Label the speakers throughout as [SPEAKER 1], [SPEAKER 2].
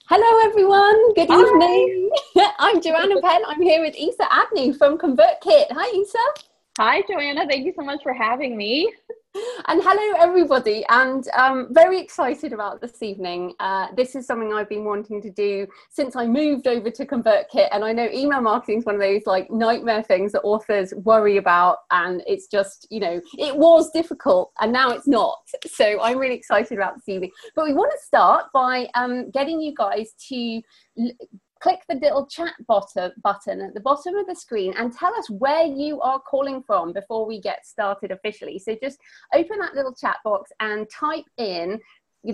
[SPEAKER 1] Hello everyone, good
[SPEAKER 2] Hi.
[SPEAKER 1] evening. I'm Joanna Penn. I'm here with Isa Abney from ConvertKit. Hi Isa.
[SPEAKER 2] Hi, Joanna. Thank you so much for having me.
[SPEAKER 1] And hello everybody, and very excited about this evening. This is something I've been wanting to do since I moved over to ConvertKit, and I know email marketing is one of those like nightmare things that authors worry about, and it's just, it was difficult and now it's not. So I'm really excited about this evening. But we want to start by getting you guys to click the little chat button at the bottom of the screen and tell us where you are calling from before we get started officially. So just open that little chat box and type in,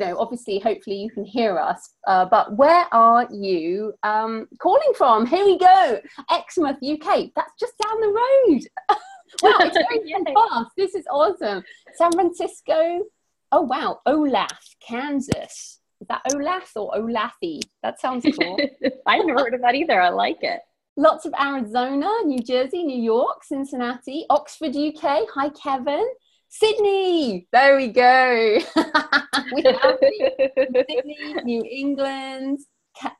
[SPEAKER 1] obviously, hopefully you can hear us, but where are you calling from? Here we go. Exmouth, UK. That's just down the road. Wow, it's going fast. This is awesome. San Francisco. Oh, wow. Olaf, Kansas. Is that Olaf or Olafi? That sounds cool.
[SPEAKER 2] I've never heard of that either. I like it.
[SPEAKER 1] Lots of Arizona, New Jersey, New York, Cincinnati, Oxford, UK. Hi, Kevin. Sydney. There we go. We have Sydney, New England,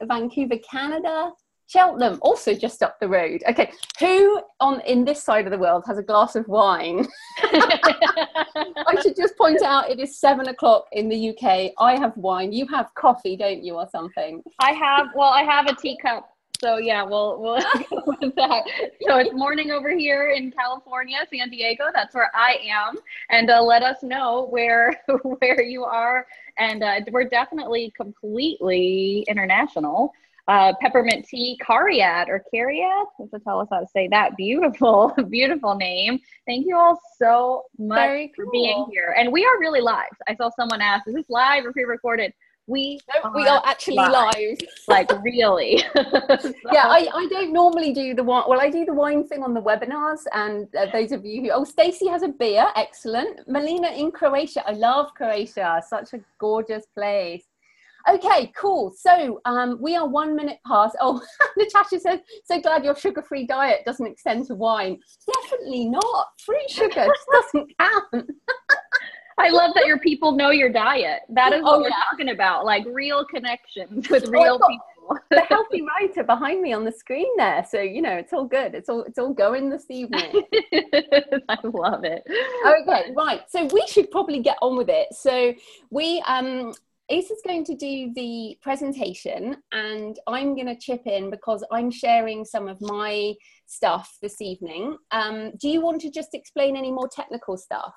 [SPEAKER 1] Vancouver, Canada. Cheltenham, also just up the road. Okay, who in this side of the world has a glass of wine? I should just point out it is 7 o'clock in the UK. I have wine. You have coffee, don't you, or something?
[SPEAKER 2] I have a teacup. So yeah, we'll go with that. So it's morning over here in California, San Diego. That's where I am. And let us know where you are. And we're definitely completely international. Peppermint tea, Cariad or Cariad, to tell us how to say that beautiful, beautiful name. Thank you all so much for being here. And we are really live. I saw someone ask, is this live or pre-recorded? We
[SPEAKER 1] are actually live.
[SPEAKER 2] Like really.
[SPEAKER 1] So. Yeah, I don't normally do the wine. Well, I do the wine thing on the webinars, and those of you who, Stacey has a beer, excellent. Melina in Croatia, I love Croatia, such a gorgeous place. Okay, cool. So we are 1 minute past. Oh, Natasha says, so glad your sugar-free diet doesn't extend to wine. Definitely not. Free sugar just doesn't count.
[SPEAKER 2] I love that your people know your diet. That is what we're talking about, like real connections with real people.
[SPEAKER 1] The healthy writer behind me on the screen there. So, it's all good. It's all going this evening.
[SPEAKER 2] I love it.
[SPEAKER 1] Okay, right. So we should probably get on with it. So we... Isa's going to do the presentation and I'm going to chip in because I'm sharing some of my stuff this evening. Do you want to just explain any more technical stuff?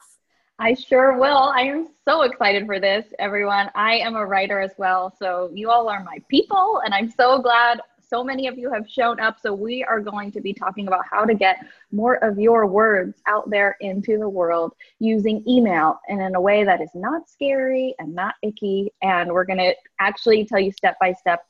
[SPEAKER 2] I sure will. I am so excited for this, everyone. I am a writer as well. So you all are my people and I'm so glad so many of you have shown up. So we are going to be talking about how to get more of your words out there into the world using email and in a way that is not scary and not icky. And we're going to actually tell you step by step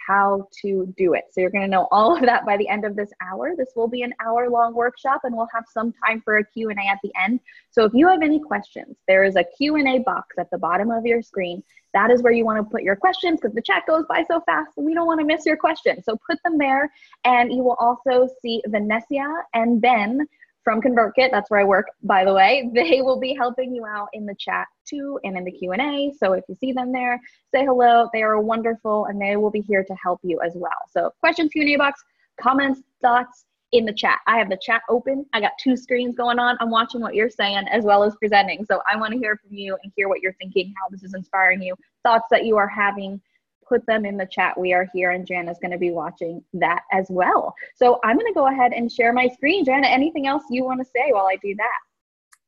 [SPEAKER 2] how to do it. So you're going to know all of that by the end of this hour. This will be an hour-long workshop and we'll have some time for a Q&A at the end. So if you have any questions, there is a Q&A box at the bottom of your screen. That is where you want to put your questions because the chat goes by so fast and we don't want to miss your questions. So put them there and you will also see Vanessa and Ben from ConvertKit. That's where I work, by the way. They will be helping you out in the chat too and in the Q&A. So if you see them there, say hello. They are wonderful and they will be here to help you as well. So questions, Q&A box, comments, thoughts in the chat. I have the chat open. I got 2 screens going on. I'm watching what you're saying as well as presenting. So I want to hear from you and hear what you're thinking, how this is inspiring you, thoughts that you are having. Put them in the chat. We are here and Joanna's going to be watching that as well. So I'm going to go ahead and share my screen. Joanna, anything else you want to say while I do that?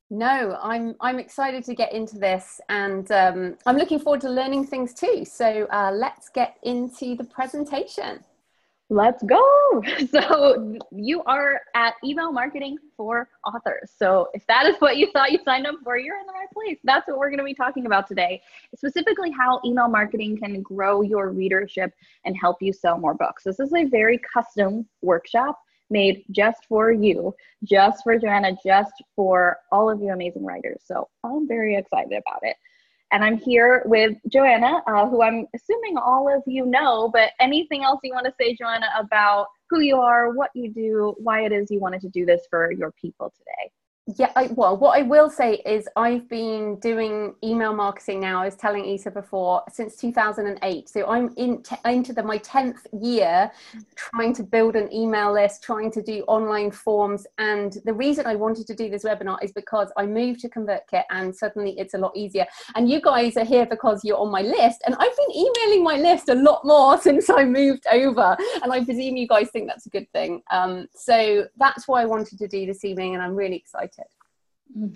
[SPEAKER 1] No, I'm excited to get into this and I'm looking forward to learning things too. So let's get into the presentation.
[SPEAKER 2] Let's go. So you are at Email Marketing for Authors. So if that is what you thought you signed up for, you're in the right place. That's what we're going to be talking about today, specifically how email marketing can grow your readership and help you sell more books. This is a very custom workshop made just for you, just for Joanna, just for all of you amazing writers. So I'm very excited about it. And I'm here with Joanna, who I'm assuming all of you know, but anything else you want to say, Joanna, about who you are, what you do, why it is you wanted to do this for your people today?
[SPEAKER 1] Yeah, well, what I will say is I've been doing email marketing now, I was telling Isa before, since 2008. So I'm into my 10th year trying to build an email list, trying to do online forms. And the reason I wanted to do this webinar is because I moved to ConvertKit and suddenly it's a lot easier. And you guys are here because you're on my list. And I've been emailing my list a lot more since I moved over. And I presume you guys think that's a good thing. So that's why I wanted to do this evening, and I'm really excited.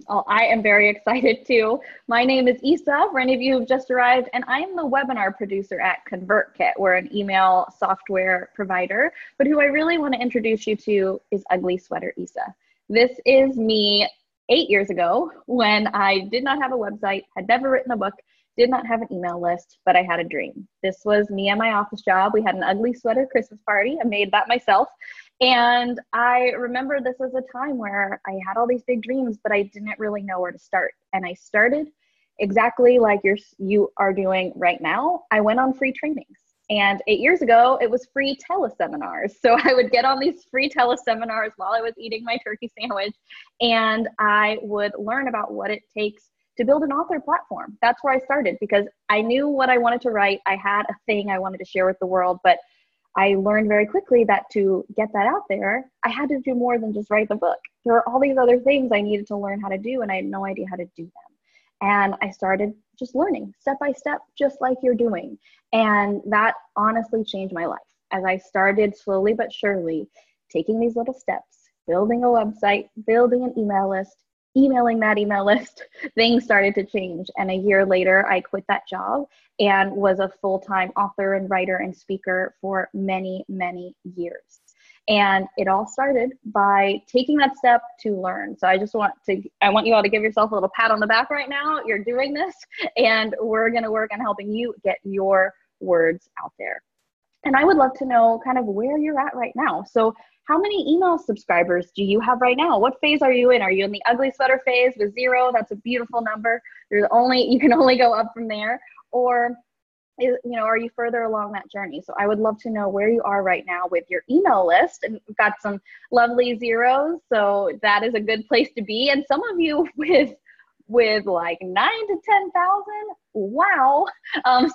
[SPEAKER 2] Oh, I am very excited too. My name is Isa, for any of you who've just arrived, and I am the webinar producer at ConvertKit. We're an email software provider, but who I really want to introduce you to is Ugly Sweater Isa. This is me 8 years ago when I did not have a website, had never written a book, did not have an email list, but I had a dream. This was me and my office job. We had an ugly sweater Christmas party. I made that myself. And I remember this was a time where I had all these big dreams, but I didn't really know where to start. And I started exactly like you are doing right now. I went on free trainings. And 8 years ago, it was free teleseminars. So I would get on these free teleseminars while I was eating my turkey sandwich, and I would learn about what it takes to build an author platform. That's where I started, because I knew what I wanted to write. I had a thing I wanted to share with the world, but I learned very quickly that to get that out there, I had to do more than just write the book. There are all these other things I needed to learn how to do, and I had no idea how to do them. And I started just learning step by step, just like you're doing. And that honestly changed my life as I started slowly but surely taking these little steps, building a website, building an email list, emailing that email list. Things started to change. And a year later, I quit that job and was a full-time author and writer and speaker for many, many years. And it all started by taking that step to learn. So I want you all to give yourself a little pat on the back right now. You're doing this, and we're going to work on helping you get your words out there. And I would love to know kind of where you're at right now. So how many email subscribers do you have right now? What phase are you in? Are you in the ugly sweater phase with 0? That's a beautiful number. You can only go up from there. Or are you further along that journey? So I would love to know where you are right now with your email list. And we've got some lovely 0s, so that is a good place to be. And some of you with like 9,000 to 10,000. Wow.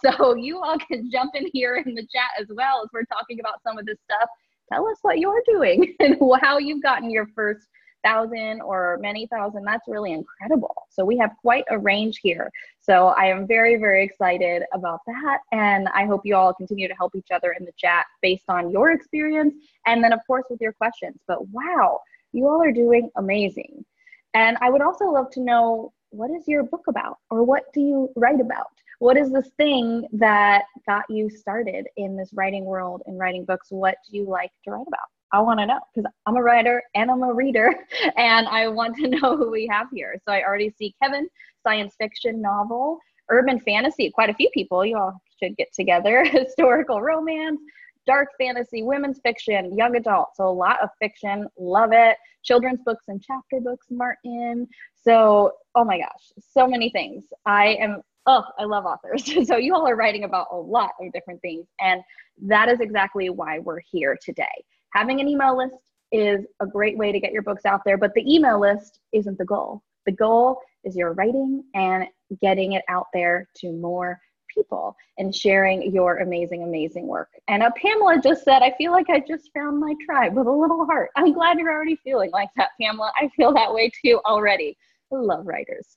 [SPEAKER 2] So you all can jump in here in the chat as well as we're talking about some of this stuff. Tell us what you're doing and how you've gotten your first 1,000 or many thousand. That's really incredible. So we have quite a range here. So I am very, very excited about that. And I hope you all continue to help each other in the chat based on your experience. And then of course with your questions, but wow, you all are doing amazing. And I would also love to know, what is your book about? Or what do you write about? What is this thing that got you started in this writing world and writing books? What do you like to write about? I want to know, because I'm a writer and I'm a reader, and I want to know who we have here. So I already see Kevin, science fiction novel, urban fantasy, quite a few people, you all should get together, historical romance, dark fantasy, women's fiction, young adult. So a lot of fiction, love it. Children's books and chapter books, Martin. So, oh my gosh, so many things. I love authors. So you all are writing about a lot of different things. And that is exactly why we're here today. Having an email list is a great way to get your books out there, but the email list isn't the goal. The goal is your writing and getting it out there to more people and sharing your amazing, amazing work. And Pamela just said, I feel like I just found my tribe with a little heart. I'm glad you're already feeling like that, Pamela. I feel that way too already. I love writers.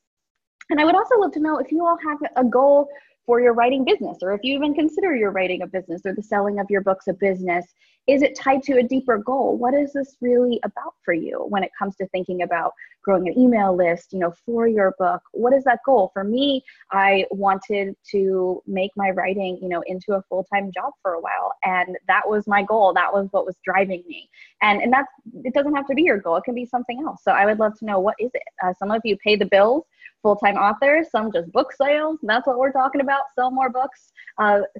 [SPEAKER 2] And I would also love to know if you all have a goal for your writing business, or if you even consider your writing a business or the selling of your books a business. Is it tied to a deeper goal? What is this really about for you when it comes to thinking about growing an email list, for your book? What is that goal? For me, I wanted to make my writing, into a full-time job for a while. And that was my goal. That was what was driving me. And it doesn't have to be your goal. It can be something else. So I would love to know, what is it? Some of you pay the bills, full-time authors, some just book sales. That's what we're talking about. Sell more books.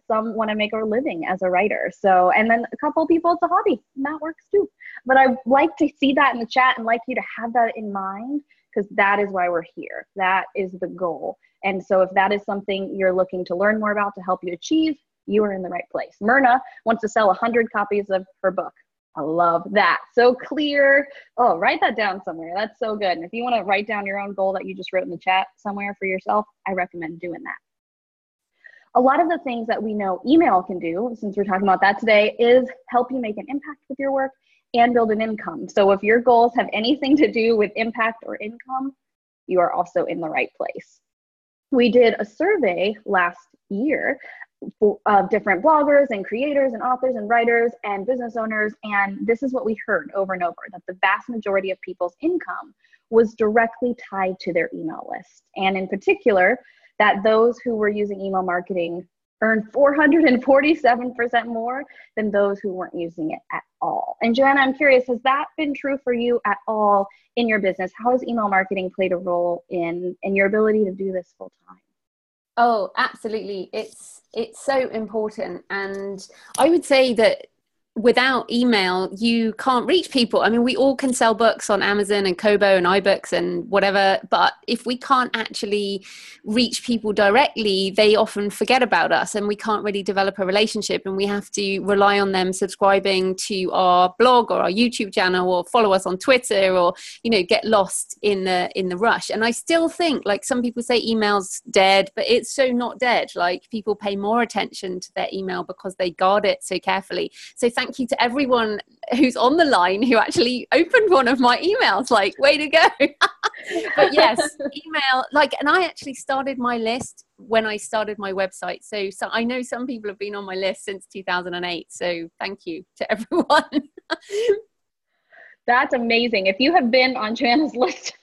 [SPEAKER 2] Some want to make a living as a writer. So, and then a couple people, it's a hobby, and that works too. But I like to see that in the chat and like you to have that in mind, because that is why we're here. That is the goal. And so if that is something you're looking to learn more about to help you achieve, you are in the right place. Myrna wants to sell 100 copies of her book. I love that. So clear. Oh, write that down somewhere. That's so good. And if you want to write down your own goal that you just wrote in the chat somewhere for yourself, I recommend doing that. A lot of the things that we know email can do, since we're talking about that today, is help you make an impact with your work and build an income. So if your goals have anything to do with impact or income, you are also in the right place. We did a survey last year of different bloggers and creators and authors and writers and business owners. And this is what we heard over and over, that the vast majority of people's income was directly tied to their email list. And in particular, that those who were using email marketing earned 447% more than those who weren't using it at all. And Joanna, I'm curious, has that been true for you at all in your business? How has email marketing played a role in your ability to do this full time?
[SPEAKER 1] Oh, absolutely. It's so important. And I would say that without email, you can't reach people. I mean, we all can sell books on Amazon and Kobo and iBooks and whatever, but if we can't actually reach people directly, they often forget about us and we can't really develop a relationship, and we have to rely on them subscribing to our blog or our YouTube channel or follow us on Twitter, or, you know, get lost in the rush. And I still think, like, some people say email's dead, but it's so not dead. Like, people pay more attention to their email because they guard it so carefully. So thank you to everyone who's on the line who actually opened one of my emails. Like, way to go. But yes, email, like, and I actually started my list when I started my website. So I know some people have been on my list since 2008. So thank you to everyone.
[SPEAKER 2] That's amazing. If you have been on Joanna's list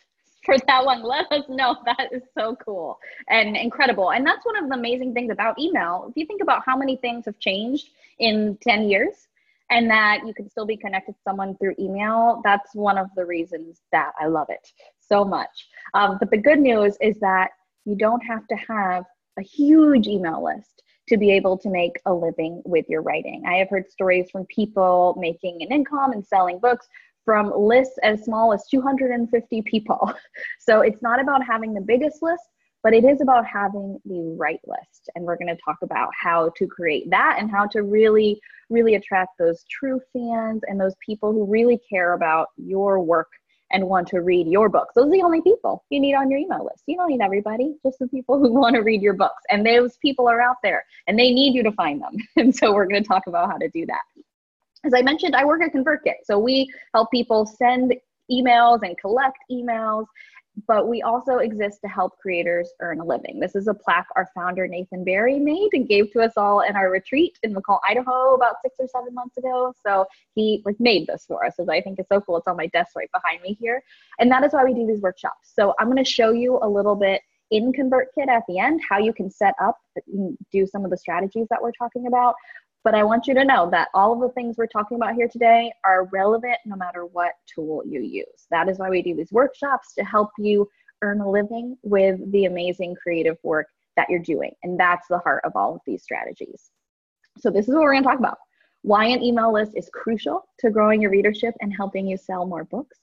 [SPEAKER 2] for that one, let us know. That is so cool and incredible. And that's one of the amazing things about email. If you think about how many things have changed in 10 years, and that you can still be connected to someone through email, that's one of the reasons that I love it so much. But the good news is that you don't have to have a huge email list to be able to make a living with your writing. I have heard stories from people making an income and selling books from lists as small as 250 people. So it's not about having the biggest list, but it is about having the right list. And we're going to talk about how to create that and how to really, really attract those true fans and those people who really care about your work and want to read your books. Those are the only people you need on your email list. You don't need everybody, just the people who want to read your books. And those people are out there and they need you to find them. And so we're going to talk about how to do that. As I mentioned, I work at ConvertKit. So we help people send emails and collect emails, but we also exist to help creators earn a living. This is a plaque our founder, Nathan Barry, made and gave to us all in our retreat in McCall, Idaho about 6 or 7 months ago. So he made this for us, which I think is so cool. It's on my desk right behind me here. And that is why we do these workshops. So I'm going to show you a little bit in ConvertKit at the end, how you can set up, do some of the strategies that we're talking about. But I want you to know that all of the things we're talking about here today are relevant no matter what tool you use. That is why we do these workshops, to help you earn a living with the amazing creative work that you're doing. And that's the heart of all of these strategies. So this is what we're going to talk about. Why an email list is crucial to growing your readership and helping you sell more books.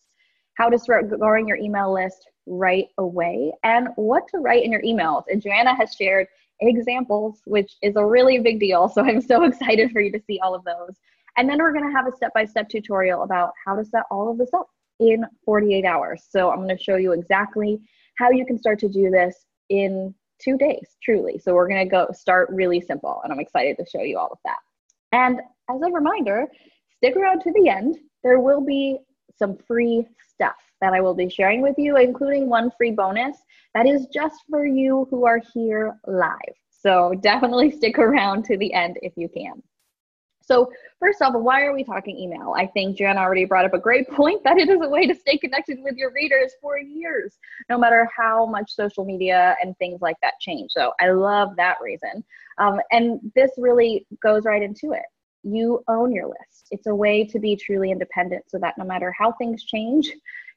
[SPEAKER 2] How to start growing your email list right away, and what to write in your emails. And Joanna has shared examples, which is a really big deal. So I'm so excited for you to see all of those. And then we're going to have a step-by-step tutorial about how to set all of this up in 48 hours. So I'm going to show you exactly how you can start to do this in 2 days, truly. So we're going to start really simple, and I'm excited to show you all of that. And as a reminder, stick around to the end. There will be some free stuff that I will be sharing with you, including one free bonus that is just for you who are here live. So definitely stick around to the end if you can. So first off, why are we talking email? I think Joanna already brought up a great point, that it is a way to stay connected with your readers for years, no matter how much social media and things like that change. So I love that reason. And this really goes right into it. You own your list. It's a way to be truly independent, so that no matter how things change,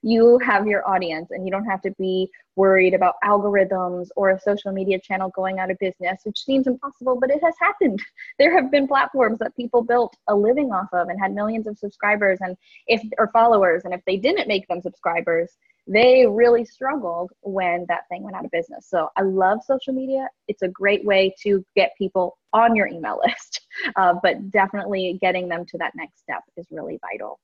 [SPEAKER 2] you have your audience and you don't have to be worried about algorithms or a social media channel going out of business, which seems impossible, but it has happened. There have been platforms that people built a living off of and had millions of subscribers or followers. And if they didn't make them subscribers, they really struggled when that thing went out of business. So I love social media. It's a great way to get people on your email list. but definitely getting them to that next step is really vital.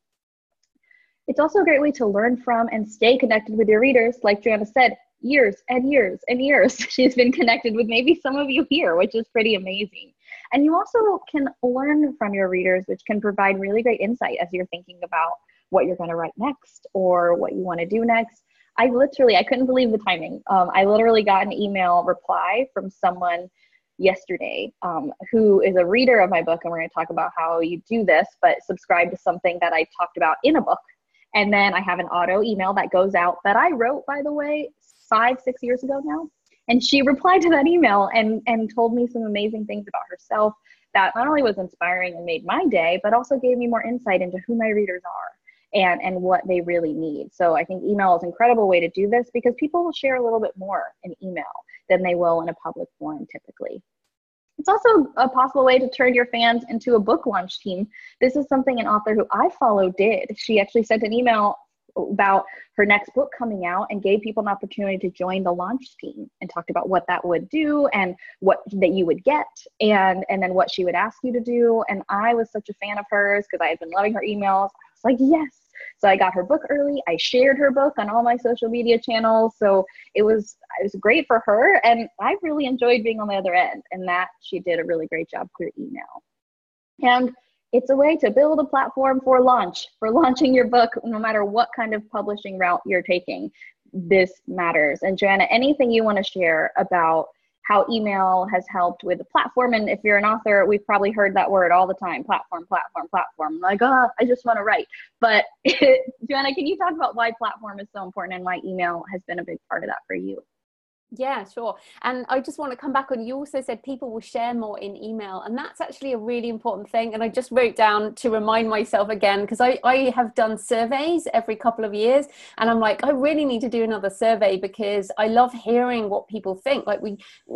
[SPEAKER 2] It's also a great way to learn from and stay connected with your readers. Like Joanna said, years and years and years. She's been connected with maybe some of you here, which is pretty amazing. And you also can learn from your readers, which can provide really great insight as you're thinking about what you're going to write next or what you want to do next. I couldn't believe the timing. I literally got an email reply from someone yesterday who is a reader of my book, and we're going to talk about how you do this, but subscribe to something that I talked about in a book. And then I have an auto email that goes out that I wrote, by the way, 5-6 years ago now. And she replied to that email and told me some amazing things about herself that not only was inspiring and made my day, but also gave me more insight into who my readers are and what they really need. So I think email is an incredible way to do this because people will share a little bit more in email than they will in a public forum typically. It's also a possible way to turn your fans into a book launch team. This is something an author who I follow did. She actually sent an email about her next book coming out and gave people an opportunity to join the launch team and talked about what that would do and what that you would get and then what she would ask you to do. And I was such a fan of hers because I had been loving her emails. I was like, yes. So I got her book early. I shared her book on all my social media channels. So it was great for her. And I really enjoyed being on the other end, and that she did a really great job through email. And it's a way to build a platform for launching your book, no matter what kind of publishing route you're taking. This matters. And Joanna, anything you want to share about how email has helped with the platform? And if you're an author, we've probably heard that word all the time, platform, platform, platform. Like, I just want to write. But Joanna, can you talk about why platform is so important and why email has been a big part of that for you?
[SPEAKER 1] Yeah, sure. And I just want to come back on, you also said people will share more in email, and that's actually a really important thing. And I just wrote down to remind myself again, because I have done surveys every couple of years, and I'm like, I really need to do another survey because I love hearing what people think. Like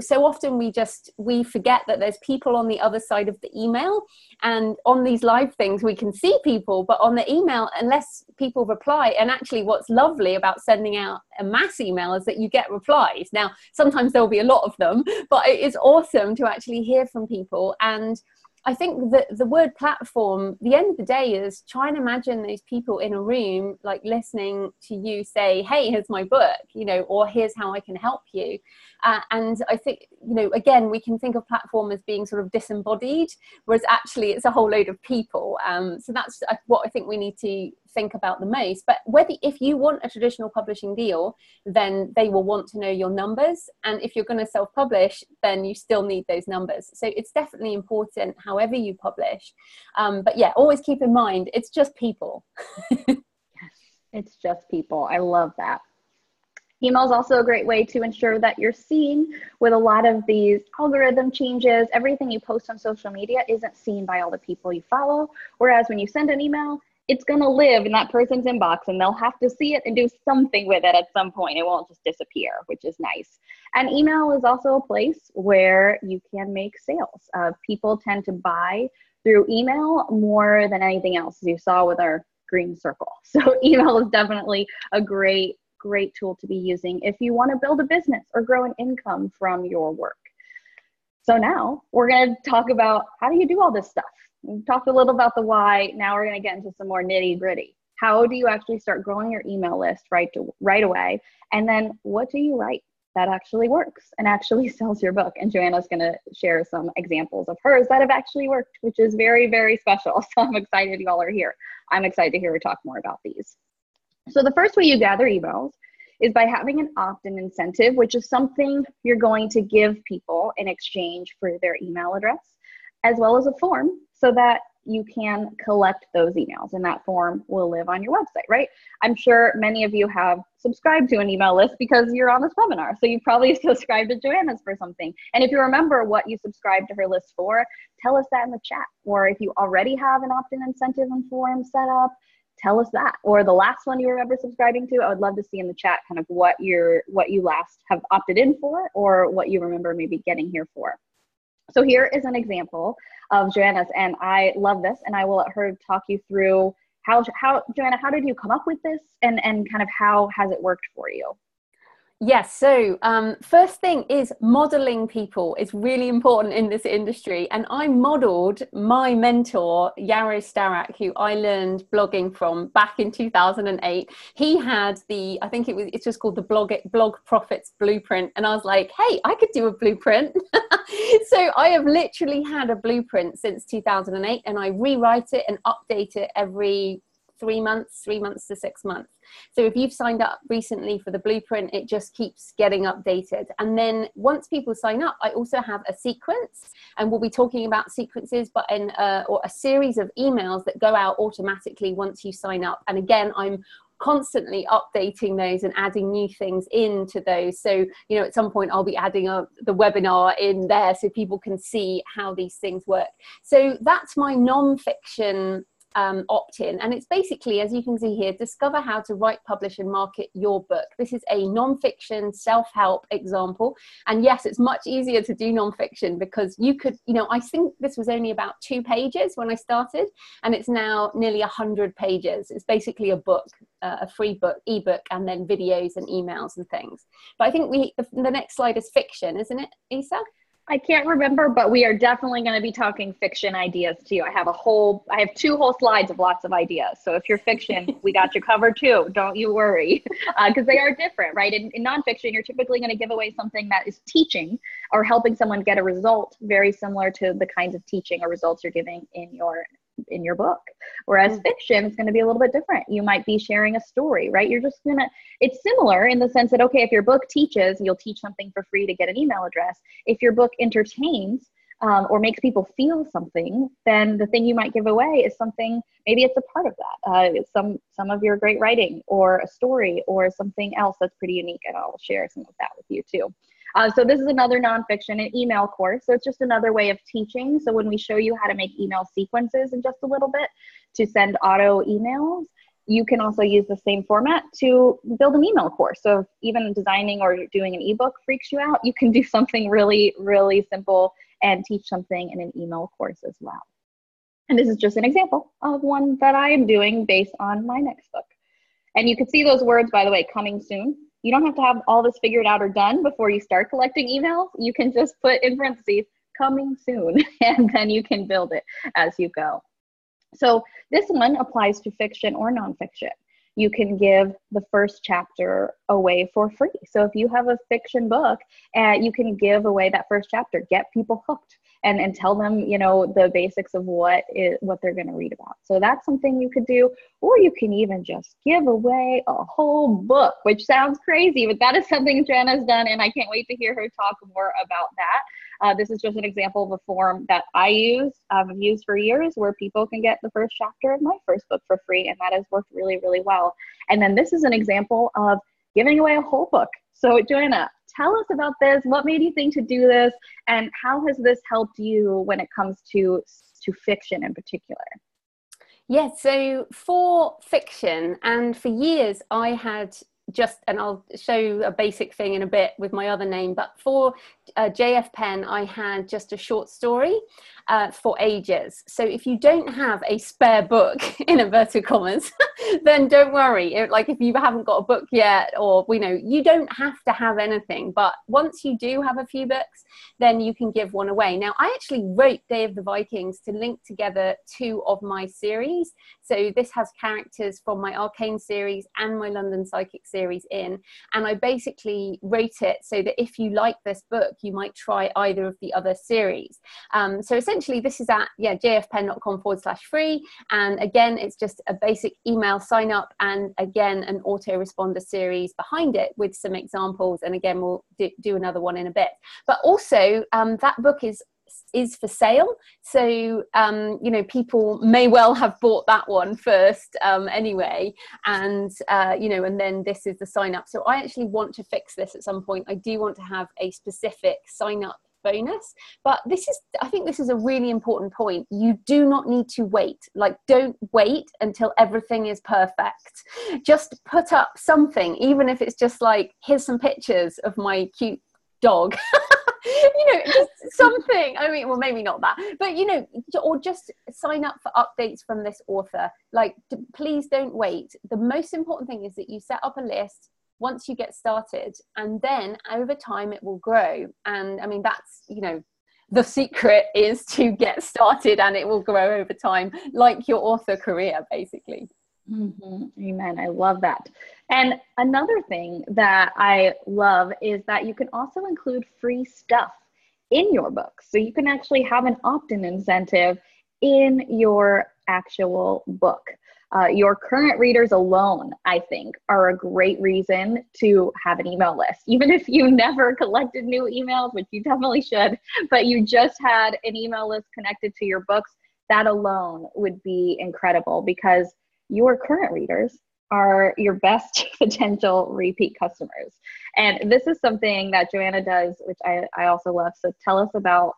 [SPEAKER 1] so often we forget that there's people on the other side of the email, and on these live things we can see people, but on the email, unless people reply. And actually what's lovely about sending out a mass email is that you get replies. Now, sometimes there'll be a lot of them, but it is awesome to actually hear from people. And I think that the word platform, the end of the day, is try and imagine those people in a room, like listening to you say, hey, here's my book, or here's how I can help you. And I think, again, we can think of platform as being sort of disembodied, whereas actually it's a whole load of people. So that's what I think we need to think about the most. But if you want a traditional publishing deal, then they will want to know your numbers. And if you're going to self-publish, then you still need those numbers. So it's definitely important however you publish. But yeah, always keep in mind, it's just people.
[SPEAKER 2] Yes, it's just people. I love that. Email is also a great way to ensure that you're seen with a lot of these algorithm changes. Everything you post on social media isn't seen by all the people you follow. Whereas when you send an email, it's going to live in that person's inbox and they'll have to see it and do something with it at some point. It won't just disappear, which is nice. And email is also a place where you can make sales. People tend to buy through email more than anything else, as you saw with our green circle. So email is definitely a great tool to be using if you want to build a business or grow an income from your work. So now we're going to talk about how do you do all this stuff. We've talked a little about the why. Now we're going to get into some more nitty gritty. How do you actually start growing your email list right away? And then what do you write that actually works and actually sells your book? And Joanna's going to share some examples of hers that have actually worked, which is very, very special. So I'm excited you all are here. I'm excited to hear her talk more about these. So the first way you gather emails is by having an opt-in incentive, which is something you're going to give people in exchange for their email address, as well as a form so that you can collect those emails, and that form will live on your website, right? I'm sure many of you have subscribed to an email list because you're on this webinar. So you probably subscribed to Joanna's for something. And if you remember what you subscribed to her list for, tell us that in the chat. Or if you already have an opt-in incentive and form set up, tell us that. Or the last one you remember subscribing to, I would love to see in the chat kind of what you last have opted in for or what you remember maybe getting here for. So here is an example of Joanna's, and I love this, and I will let her talk you through how Joanna, how did you come up with this and kind of how has it worked for you?
[SPEAKER 1] Yes, so first thing is modeling people is really important in this industry. And I modeled my mentor, Yaro Starak, who I learned blogging from back in 2008. He had it's just called the Blog Profits Blueprint. And I was like, hey, I could do a blueprint. So I have literally had a blueprint since 2008, and I rewrite it and update it every 3 months to 6 months. So if you've signed up recently for the blueprint, it just keeps getting updated. And then once people sign up, I also have a sequence, and we'll be talking about sequences, but or a series of emails that go out automatically once you sign up. And again, I'm constantly updating those and adding new things into those. So, at some point I'll be adding the webinar in there so people can see how these things work. So that's my non-fiction opt-in, and it's basically, as you can see here, discover how to write, publish and market your book. This is a non-fiction self-help example, and yes, it's much easier to do non-fiction because you could, I think this was only about 2 pages when I started, and it's now nearly 100 pages. It's basically a book, a free book, ebook, and then videos and emails and things. But I think the next slide is fiction, isn't it, Isa?
[SPEAKER 2] I can't remember, but we are definitely going to be talking fiction ideas too. I have 2 whole slides of lots of ideas. So if you're fiction, we got you covered too. Don't you worry, because they are different, right? In nonfiction, you're typically going to give away something that is teaching or helping someone get a result very similar to the kinds of teaching or results you're giving in your book. Whereas fiction is going to be a little bit different. You might be sharing a story, right? It's similar in the sense that, okay, if your book teaches, you'll teach something for free to get an email address. If your book entertains or makes people feel something, then the thing you might give away is something, maybe it's a part of that. It's some of your great writing or a story or something else that's pretty unique. And I'll share some of that with you too. So this is another nonfiction, an email course. So it's just another way of teaching. So when we show you how to make email sequences in just a little bit to send auto emails, you can also use the same format to build an email course. So if even designing or doing an ebook freaks you out, you can do something really, really simple and teach something in an email course as well. And this is just an example of one that I am doing based on my next book. And you can see those words, by the way, coming soon. You don't have to have all this figured out or done before you start collecting emails. You can just put in parentheses, coming soon, and then you can build it as you go. So this one applies to fiction or nonfiction. You can give the first chapter away for free. So if you have a fiction book, you can give away that first chapter, get people hooked, and tell them, the basics of what they're going to read about. So that's something you could do, or you can even just give away a whole book, which sounds crazy, but that is something Joanna's done, and I can't wait to hear her talk more about that. This is just an example of a form that I've used for years, where people can get the first chapter of my first book for free, and that has worked really, really well. And then this is an example of giving away a whole book. So Joanna, tell us about this. What made you think to do this? And how has this helped you when it comes to fiction in particular?
[SPEAKER 1] Yes, so for fiction, and for years I had and I'll show a basic thing in a bit with my other name, but for JF Penn, I had just a short story for ages. So if you don't have a spare book, in inverted commas, then don't worry. Like if you haven't got a book yet, or, you don't have to have anything. But once you do have a few books, then you can give one away. Now, I actually wrote Day of the Vikings to link together 2 of my series. So this has characters from my Arcane series and my London Psychic series in. And I basically wrote it so that if you like this book, you might try either of the other series. So essentially this is at jfpenn.com/free. And again, it's just a basic email sign up, and again, an autoresponder series behind it with some examples. And again, we'll do another one in a bit. But also that book is for sale. So, people may well have bought that one first anyway. And, and then this is the sign up. So I actually want to fix this at some point. I do want to have a specific sign up bonus, but I think this is a really important point. You do not need to wait. Like, don't wait until everything is perfect. Just put up something, even if it's just like, here's some pictures of my cute dog. Just something. I mean, well, maybe not that, but or just sign up for updates from this author. Like, please don't wait. The most important thing is that you set up a list once you get started, and then over time it will grow. And I mean, that's, you know, the secret is to get started, and it will grow over time, like your author career, basically.
[SPEAKER 2] Amen. I love that. And another thing that I love is that you can also include free stuff in your books. So you can actually have an opt-in incentive in your actual book. Your current readers alone, I think, are a great reason to have an email list. Even if you never collected new emails, which you definitely should, but you just had an email list connected to your books, that alone would be incredible, because your current readers are your best potential repeat customers. And this is something that Joanna does, which I also love. So tell us about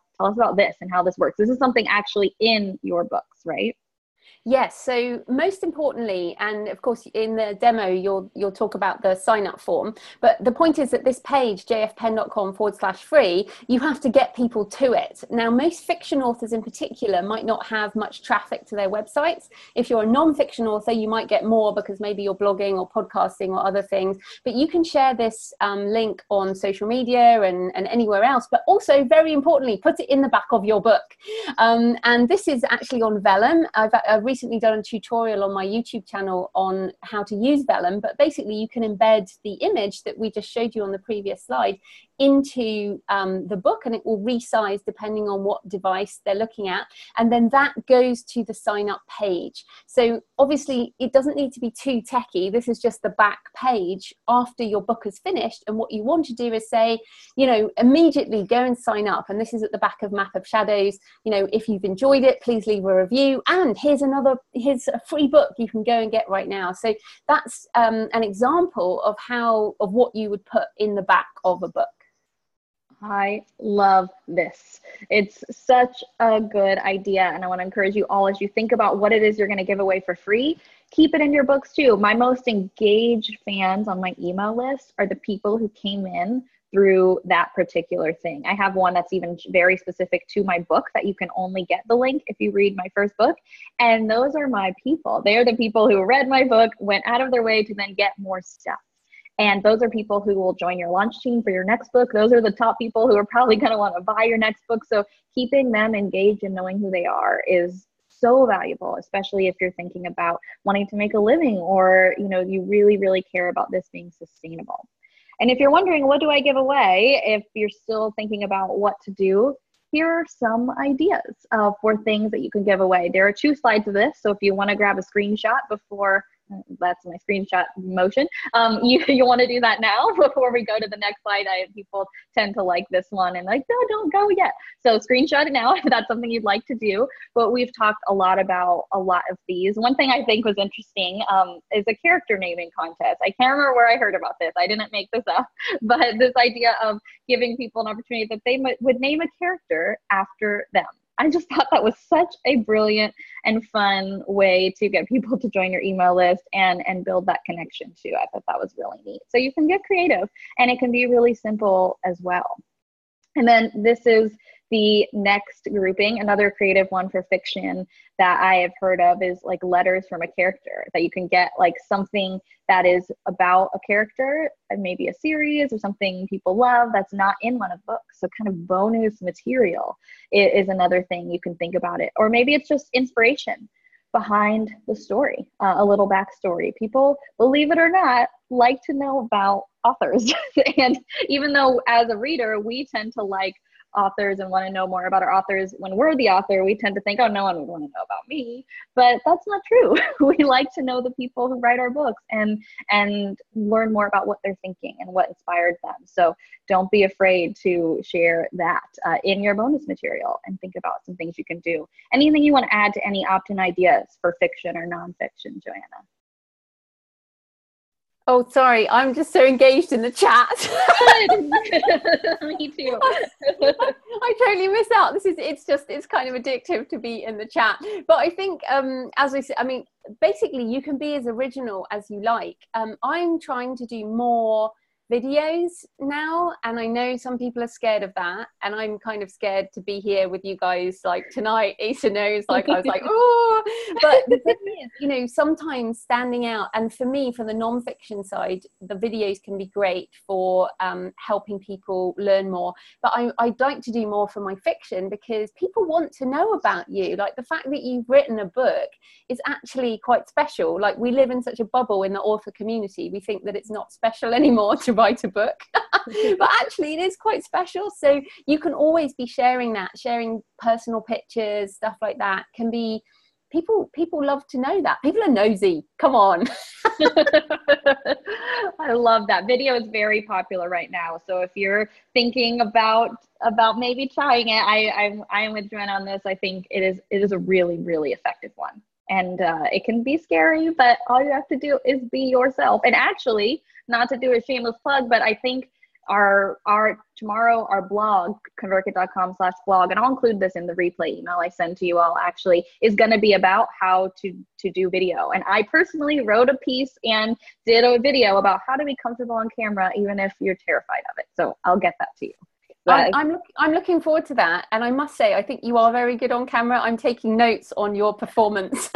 [SPEAKER 2] this and how this works. This is something actually in your books, right?
[SPEAKER 1] Yes. So most importantly, and of course in the demo, you'll talk about the sign up form. But the point is that this page, jfpenn.com/free, you have to get people to it. Now, most fiction authors in particular might not have much traffic to their websites. If you're a non-fiction author, you might get more because maybe you're blogging or podcasting or other things. But you can share this link on social media and anywhere else. But also, very importantly, put it in the back of your book. And this is actually on Vellum. I've recently done a tutorial on my YouTube channel on how to use Vellum, but basically you can embed the image that we just showed you on the previous slide into the book, and it will resize depending on what device they're looking at, and then that goes to the sign up page. So obviously it doesn't need to be too techy. This is just the back page after your book is finished, and what you want to do is say, you know, immediately go and sign up. And this is at the back of Map of Shadows. You know, if you've enjoyed it, please leave a review, and here's a free book you can go and get right now. So that's an example of what you would put in the back of a book.
[SPEAKER 2] I love this. It's such a good idea. And I want to encourage you all, as you think about what it is you're going to give away for free, keep it in your books too. My most engaged fans on my email list are the people who came in through that particular thing. I have one that's even very specific to my book that you can only get the link if you read my first book. And those are my people. They are the people who read my book, went out of their way to then get more stuff. And those are people who will join your launch team for your next book. Those are the top people who are probably going to want to buy your next book. So keeping them engaged and knowing who they are is so valuable, especially if you're thinking about wanting to make a living, or, you know, you really, really care about this being sustainable. And if you're wondering, what do I give away? If you're still thinking about what to do, here are some ideas for things that you can give away. There are 2 slides of this. So if you want to grab a screenshot before, that's my screenshot motion. You want to do that now before we go to the next slide. People tend to like this one and like, no, don't go yet. So screenshot it now if that's something you'd like to do. But we've talked a lot about a lot of these. One thing I think was interesting is a character naming contest. I can't remember where I heard about this. I didn't make this up, but this idea of giving people an opportunity that they would name a character after them. I just thought that was such a brilliant and fun way to get people to join your email list and build that connection too. I thought that was really neat. So you can get creative, and it can be really simple as well. And then this is the next grouping. Another creative one for fiction that I have heard of is like letters from a character, that you can get like something that is about a character, maybe a series or something people love that's not in one of the books. So kind of bonus material is another thing you can think about it. Or maybe it's just inspiration behind the story, a little backstory. People, believe it or not, like to know about authors. And even though as a reader, we tend to like authors and want to know more about our authors, when we're the author, we tend to think, oh, no one would want to know about me. But that's not true. We like to know the people who write our books and learn more about what they're thinking and what inspired them. So don't be afraid to share that in your bonus material, and think about some things you can do. Anything you want to add to any opt-in ideas for fiction or nonfiction, Joanna?
[SPEAKER 1] Oh, sorry, I'm just so engaged in the chat.
[SPEAKER 2] Me too.
[SPEAKER 1] I totally miss out. It's kind of addictive to be in the chat. But I think, as I said, I mean, basically you can be as original as you like. I'm trying to do more videos now, and I know some people are scared of that, and I'm kind of scared to be here with you guys like tonight. Issa knows, like I was like, oh, but the thing is, you know, sometimes standing out, and for me, for the non-fiction side, the videos can be great for helping people learn more, but I'd like to do more for my fiction, because people want to know about you. Like, the fact that you've written a book is actually quite special. Like, we live in such a bubble in the author community, we think that it's not special anymore to write a book, but actually it is quite special. So you can always be sharing that, sharing personal pictures, stuff like that. Can be, people love to know that. People are nosy, come on.
[SPEAKER 2] I love that. Video is very popular right now, so if you're thinking about maybe trying it, I am with Joanna on this. I think it is a really, really effective one. And it can be scary, but all you have to do is be yourself. And actually, not to do a shameless plug, but I think our tomorrow, our blog, convertkit.com/blog, and I'll include this in the replay email I send to you all, actually, is going to be about how to do video. And I personally wrote a piece and did a video about how to be comfortable on camera, even if you're terrified of it. So I'll get that to you.
[SPEAKER 1] I'm looking forward to that, and I must say, I think you are very good on camera. I'm taking notes on your performance.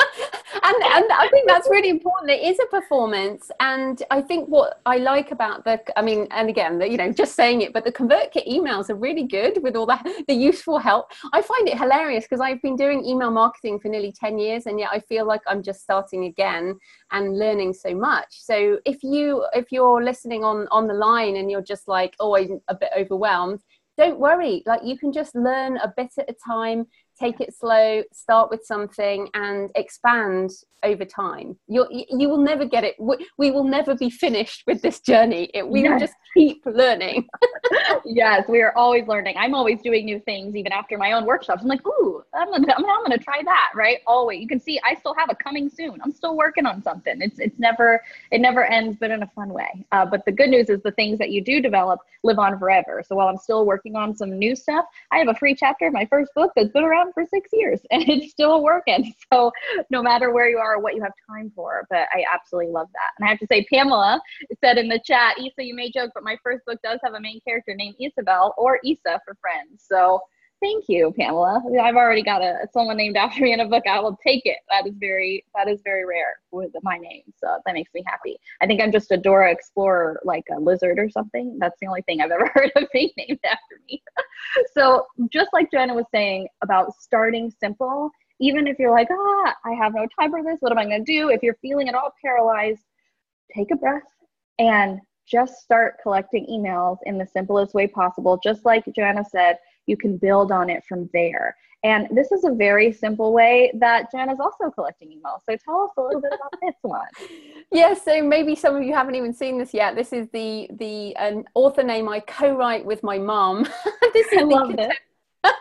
[SPEAKER 1] and I think that's really important. It is a performance, and I think what I like about and again, you know, just saying it, but the ConvertKit emails are really good with all the useful help. I find it hilarious because I've been doing email marketing for nearly 10 years, and yet I feel like I'm just starting again and learning so much. So if you're listening on the line and you're just like, oh, I'm a bit overwhelmed, don't worry. Like, you can just learn a bit at a time, take it slow, start with something and expand over time. You will never get it. We will never be finished with this journey. We will just keep learning.
[SPEAKER 2] Yes, we are always learning. I'm always doing new things, even after my own workshops. I'm like, ooh, I'm gonna try that, right? Always. You can see I still have a coming soon. I'm still working on something. It never ends, but in a fun way. But the good news is the things that you do develop live on forever. So while I'm still working on some new stuff, I have a free chapter of my first book that's been around for 6 years and it's still working. So no matter where you are or what you have time for, but I absolutely love that. And I have to say, Pamela said in the chat, Issa, you may joke, but my first book does have a main character named Isabel, or Issa for friends. So thank you, Pamela. I've already got someone named after me in a book. I will take it. That is very rare with my name. So that makes me happy. I think I'm just a Dora Explorer, like a lizard or something. That's the only thing I've ever heard of being named after me. So just like Joanna was saying about starting simple, even if you're like, I have no time for this, what am I going to do? If you're feeling at all paralyzed, take a breath and just start collecting emails in the simplest way possible. Just like Joanna said, you can build on it from there. And this is a very simple way that Joanna's also collecting emails. So tell us a little bit about this one.
[SPEAKER 1] Yeah, so maybe some of you haven't even seen this yet. This is the author name I co-write with my mom.
[SPEAKER 2] I love this.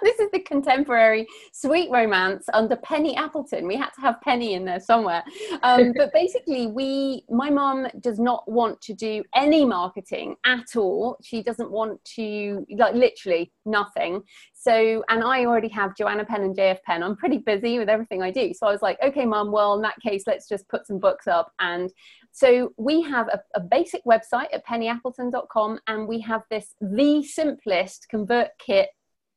[SPEAKER 1] This is the contemporary sweet romance under Penny Appleton. We had to have Penny in there somewhere. But basically, my mom does not want to do any marketing at all. She doesn't want to, like, literally nothing. So, and I already have Joanna Penn and JF Penn. I'm pretty busy with everything I do. So I was like, okay, Mom, well, in that case, let's just put some books up. And so we have a basic website at pennyappleton.com, and we have the simplest ConvertKit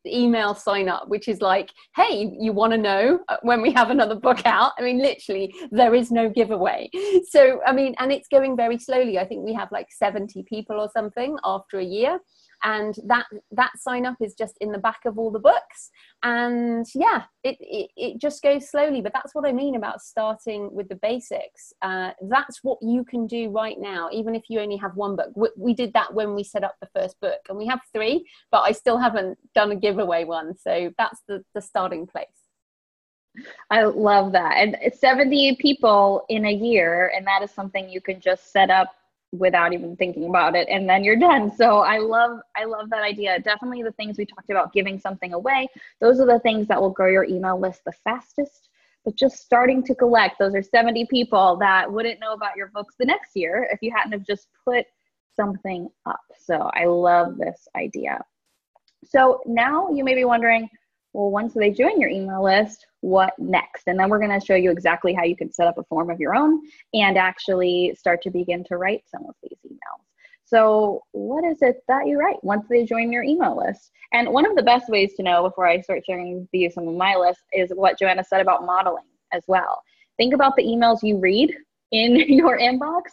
[SPEAKER 1] email sign up, which is like, hey, you want to know when we have another book out? I mean, literally, there is no giveaway. So, I mean, and it's going very slowly. I think we have like 70 people or something after a year. And that sign up is just in the back of all the books. And yeah, it just goes slowly. But that's what I mean about starting with the basics. That's what you can do right now, even if you only have one book. We did that when we set up the first book, and we have 3, but I still haven't done a giveaway one. So that's the starting place.
[SPEAKER 2] I love that. And 70 people in a year, and that is something you can just set up without even thinking about it, and then you're done. So I love that idea. Definitely the things we talked about, giving something away, those are the things that will grow your email list the fastest. But just starting to collect, those are 70 people that wouldn't know about your books the next year if you hadn't have just put something up. So I love this idea. So now you may be wondering, well, once they join your email list, what next? And then we're going to show you exactly how you can set up a form of your own and actually start to begin to write some of these emails. So what is it that you write once they join your email list? And one of the best ways to know before I start sharing with you some of my list is what Joanna said about modeling as well. Think about the emails you read in your inbox.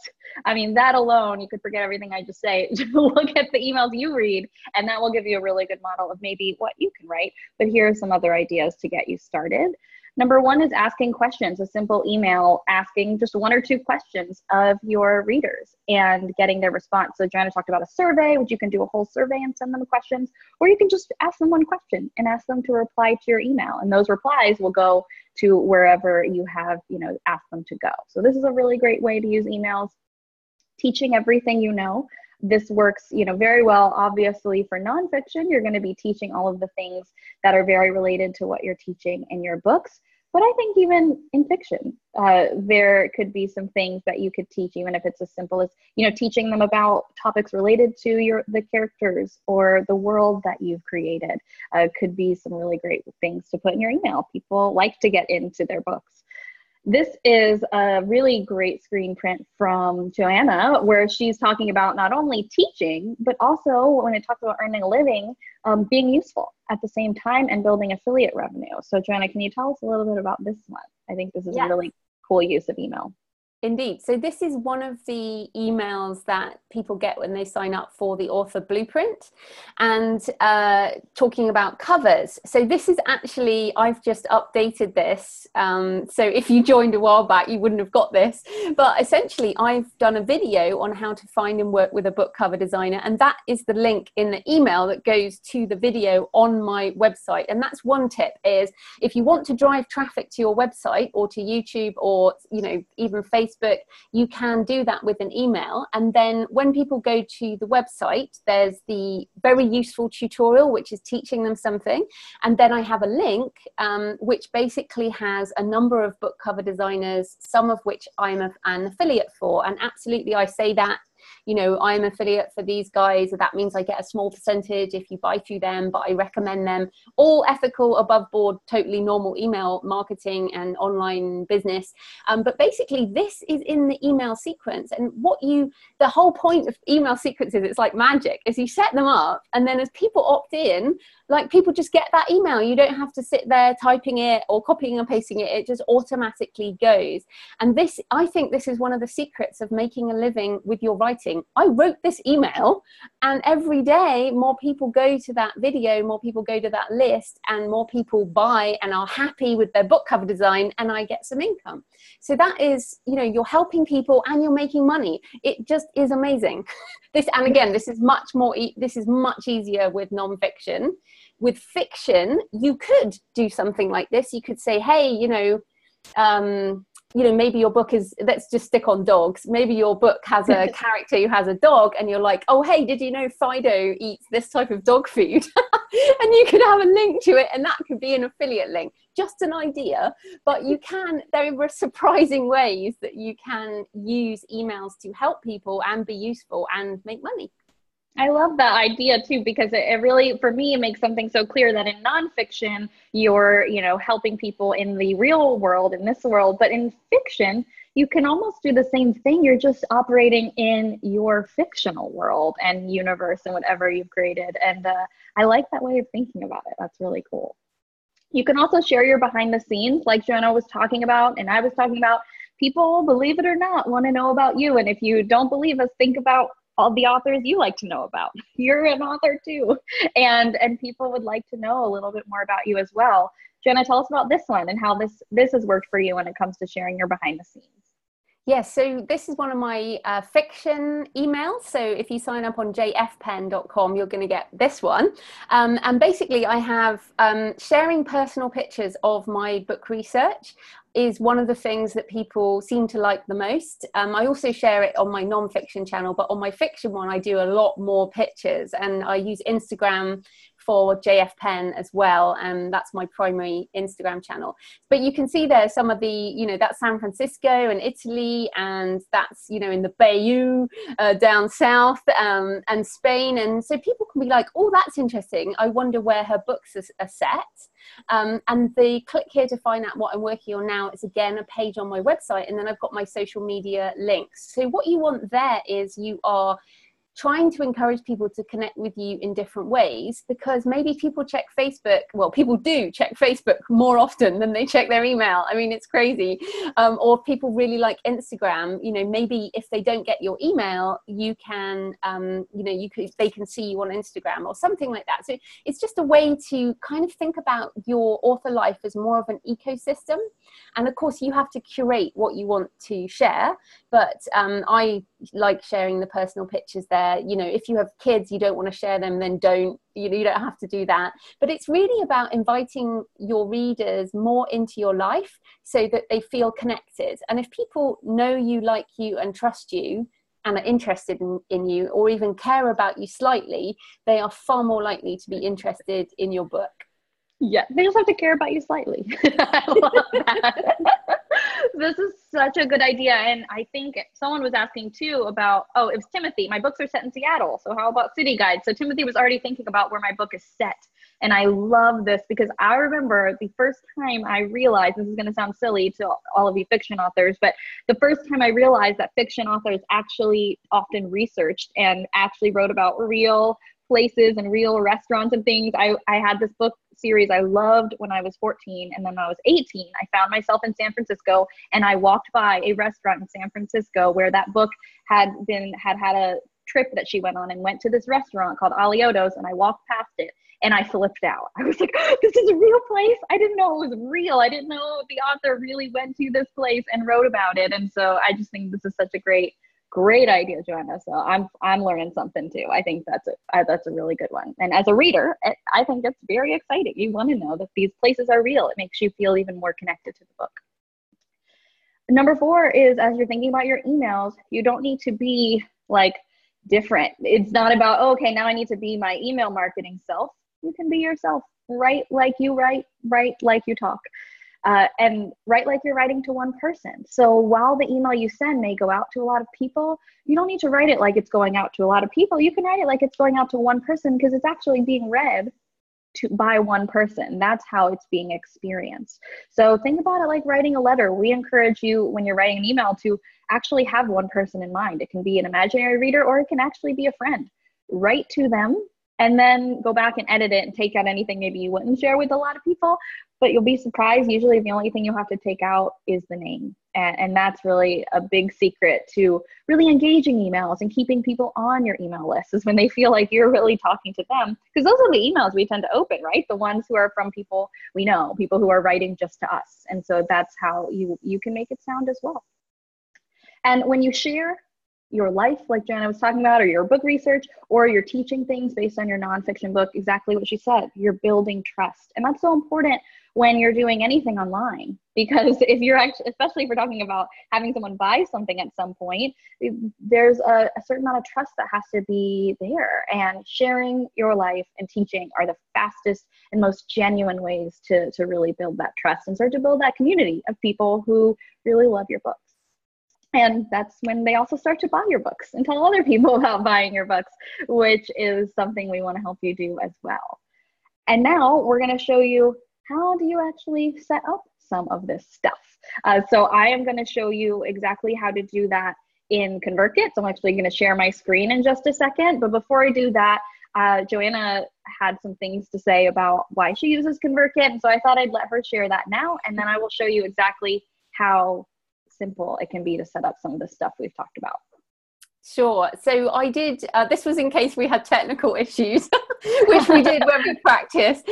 [SPEAKER 2] I mean, that alone, you could forget everything I just say. Look at the emails you read, and that will give you a really good model of maybe what you can write. But here are some other ideas to get you started. Number one is asking questions, a simple email asking just 1 or 2 questions of your readers and getting their response. So Joanna talked about a survey, which you can do a whole survey and send them questions, or you can just ask them 1 question and ask them to reply to your email. And those replies will go to wherever you have, asked them to go. So this is a really great way to use emails. Teaching everything you know. This works, very well, obviously, for nonfiction. You're going to be teaching all of the things that are very related to what you're teaching in your books. But I think even in fiction, there could be some things that you could teach, even if it's as simple as, teaching them about topics related to the characters or the world that you've created. Could be some really great things to put in your email. People like to get into their books. This is a really great screen print from Joanna, where she's talking about not only teaching, but also when it talks about earning a living, being useful at the same time and building affiliate revenue. So Joanna, can you tell us a little bit about this one? I think this is a really cool use of email.
[SPEAKER 1] Indeed. So this is one of the emails that people get when they sign up for the author blueprint, and talking about covers. So this is actually, I've just updated this. So if you joined a while back, you wouldn't have got this, but essentially I've done a video on how to find and work with a book cover designer. And that is the link in the email that goes to the video on my website. And that's one tip, is if you want to drive traffic to your website or to YouTube or, even Facebook, you can do that with an email. And then when people go to the website, there's the very useful tutorial, which is teaching them something. And then I have a link, which basically has a number of book cover designers, some of which I'm an affiliate for. And absolutely, I say that, I'm affiliate for these guys. That means I get a small percentage if you buy through them, but I recommend them. All ethical, above board, totally normal email marketing and online business. But basically this is in the email sequence. And the whole point of email sequences, it's like magic, is you set them up, and then as people opt in, like, people just get that email. You don't have to sit there typing it or copying and pasting it. It just automatically goes. And I think this is one of the secrets of making a living with your writing. I wrote this email, and every day more people go to that video, more people go to that list, and more people buy and are happy with their book cover design, and I get some income. So that is, you're helping people and you're making money. It just is amazing. This is much easier with nonfiction. With fiction, you could do something like this. You could say, hey, maybe your book is, let's just stick on dogs. Maybe your book has a character who has a dog, and you're like, oh, hey, did you know Fido eats this type of dog food? And you could have a link to it, and that could be an affiliate link. Just an idea, but there are surprising ways that you can use emails to help people and be useful and make money.
[SPEAKER 2] I love that idea too, because it really, for me, it makes something so clear that in nonfiction, you're, helping people in the real world, in this world, but in fiction, you can almost do the same thing. You're just operating in your fictional world and universe and whatever you've created. And I like that way of thinking about it. That's really cool. You can also share your behind the scenes, like Joanna was talking about, and I was talking about. People, believe it or not, want to know about you. And if you don't believe us, think about all the authors you like to know about. You're an author too. And people would like to know a little bit more about you as well. Joanna, tell us about this one and how this has worked for you when it comes to sharing your behind the scenes.
[SPEAKER 1] Yes, so this is one of my fiction emails. So if you sign up on jfpenn.com, you're going to get this one. And basically I have sharing personal pictures of my book research is one of the things that people seem to like the most. I also share it on my non-fiction channel, but on my fiction one, I do a lot more pictures, and I use Instagram for JF Penn as well, and that's my primary Instagram channel. But you can see there some of the, that's San Francisco and Italy, and that's, in the Bayou down south, and Spain. And so people can be like, oh, that's interesting. I wonder where her books are set. And the click here to find out what I'm working on now is, again, a page on my website, and then I've got my social media links. So what you want there is you are trying to encourage people to connect with you in different ways, because maybe people check Facebook, well, people do check Facebook more often than they check their email. I mean, it's crazy. Or people really like Instagram, you know, maybe if they don't get your email, you can, you know, they can see you on Instagram or something like that. So it's just a way to kind of think about your author life as more of an ecosystem. And of course, you have to curate what you want to share. But I like sharing the personal pictures there. You know, if you have kids, you don't want to share them, then don't. You don't have to do that. But it's really about inviting your readers more into your life so that they feel connected. And if people know you, like you, and trust you, and are interested in you, or even care about you slightly, they are far more likely to be interested in your book.
[SPEAKER 2] Yeah, they just have to care about you slightly. I love that. This is such a good idea. And I think someone was asking too about, oh, it was Timothy. My books are set in Seattle. So how about city guides? So Timothy was already thinking about where my book is set. And I love this because I remember the first time I realized, this is going to sound silly to all of you fiction authors, but the first time I realized that fiction authors actually often researched and actually wrote about real places and real restaurants and things. I had this book series I loved when I was 14, and then when I was 18, I found myself in San Francisco, and I walked by a restaurant in San Francisco where that book had had a trip that she went on, and went to this restaurant called Alioto's, and I walked past it and I flipped out. I was like, oh, this is a real place. I didn't know it was real. I didn't know the author really went to this place and wrote about it. And so I just think this is such a great idea, Joanna. So I'm learning something too. I think that's a really good one. And as a reader, I think it's very exciting. You want to know that these places are real. It makes you feel even more connected to the book. Number 4 is, as you're thinking about your emails, you don't need to be like different. It's not about, oh, okay, now I need to be my email marketing self. You can be yourself. Write like you write like you talk. And write like you're writing to one person. So while the email you send may go out to a lot of people, you don't need to write it like it's going out to a lot of people. You can write it like it's going out to one person, because it's actually being read by one person. That's how it's being experienced. So think about it like writing a letter. We encourage you, when you're writing an email, to actually have one person in mind. It can be an imaginary reader, or it can actually be a friend. Write to them, and then go back and edit it and take out anything maybe you wouldn't share with a lot of people. But you'll be surprised. Usually the only thing you have to take out is the name. And that's really a big secret to really engaging emails and keeping people on your email list, is when they feel like you're really talking to them. Because those are the emails we tend to open, right? The ones who are from people we know, people who are writing just to us. And so that's how you can make it sound as well. And when you share your life, like Joanna was talking about, or your book research, or you're teaching things based on your nonfiction book, exactly what she said, you're building trust. And that's so important when you're doing anything online, because if you're actually, especially if we're talking about having someone buy something at some point, there's a certain amount of trust that has to be there. And sharing your life and teaching are the fastest and most genuine ways to really build that trust and start to build that community of people who really love your books. And that's when they also start to buy your books and tell other people about buying your books, which is something we want to help you do as well. And now we're going to show you, how do you actually set up some of this stuff? So I am going to show you exactly how to do that in ConvertKit. So I'm actually going to share my screen in just a second. But before I do that, Joanna had some things to say about why she uses ConvertKit. And so I thought I'd let her share that now. And then I will show you exactly how simple it can be to set up some of the stuff we've talked about.
[SPEAKER 1] Sure. So I did, this was in case we had technical issues, which we did when we practiced.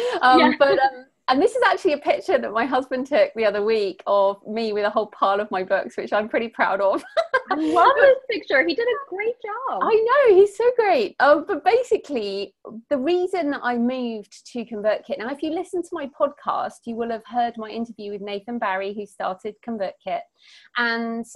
[SPEAKER 1] And this is actually a picture that my husband took the other week of me with a whole pile of my books, which I'm pretty proud of.
[SPEAKER 2] I love this picture. He did a great job.
[SPEAKER 1] I know, he's so great. But basically, the reason I moved to ConvertKit, now if you listen to my podcast, you will have heard my interview with Nathan Barry, who started ConvertKit. And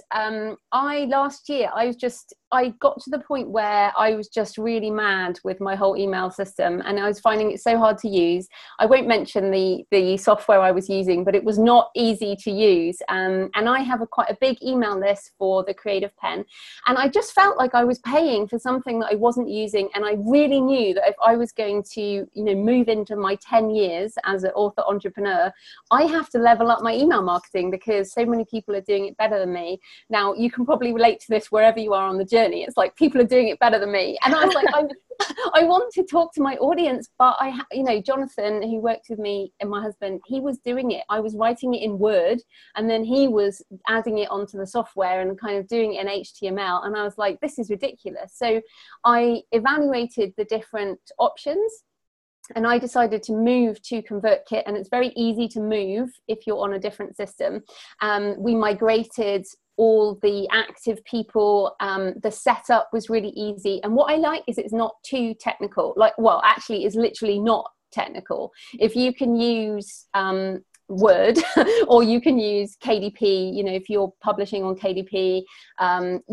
[SPEAKER 1] last year, I got to the point where I was just really mad with my whole email system, and I was finding it so hard to use. I won't mention the software I was using, but it was not easy to use. And I have quite a big email list for the Creative made of Penn. And I just felt like I was paying for something that I wasn't using. And I really knew that if I was going to, you know, move into my 10 years as an author entrepreneur, I have to level up my email marketing because so many people are doing it better than me. Now, you can probably relate to this wherever you are on the journey. It's like people are doing it better than me. And I was like, I want to talk to my audience, but you know, Jonathan, who works with me and my husband, he was doing it. I was writing it in Word, and then he was adding it onto the software and kind of doing it in HTML. And I was like, this is ridiculous. So I evaluated the different options, and I decided to move to ConvertKit, and it's very easy to move if you're on a different system. We migrated all the active people. The setup was really easy. And what I like is it's not too technical. Like, well, actually it's literally not technical. If you can use Word or you can use KDP, you know, if you're publishing on KDP,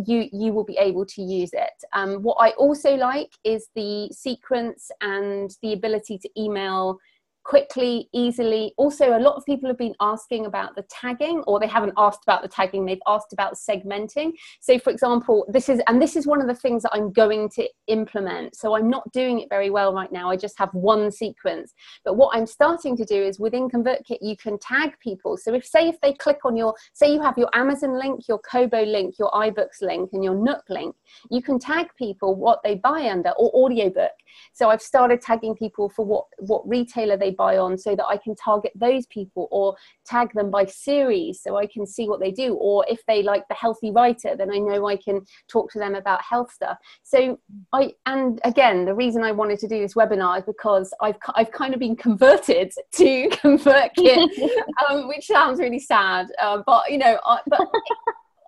[SPEAKER 1] you will be able to use it. What I also like is the sequence and the ability to email quickly, easily. Also, a lot of people have been asking about the tagging, or they haven't asked about the tagging, they've asked about segmenting. So for example, this is one of the things that I'm going to implement. So I'm not doing it very well right now. I just have one sequence. But what I'm starting to do is within ConvertKit, you can tag people. So if they click on say you have your Amazon link, your Kobo link, your iBooks link, and your Nook link, you can tag people what they buy under, or audiobook. So I've started tagging people for what retailer they buy on, so that I can target those people, or tag them by series so I can see what they do. Or if they like the healthy writer, then I know I can talk to them about health stuff. So and again, the reason I wanted to do this webinar is because I've kind of been converted to ConvertKit, which sounds really sad, but you know,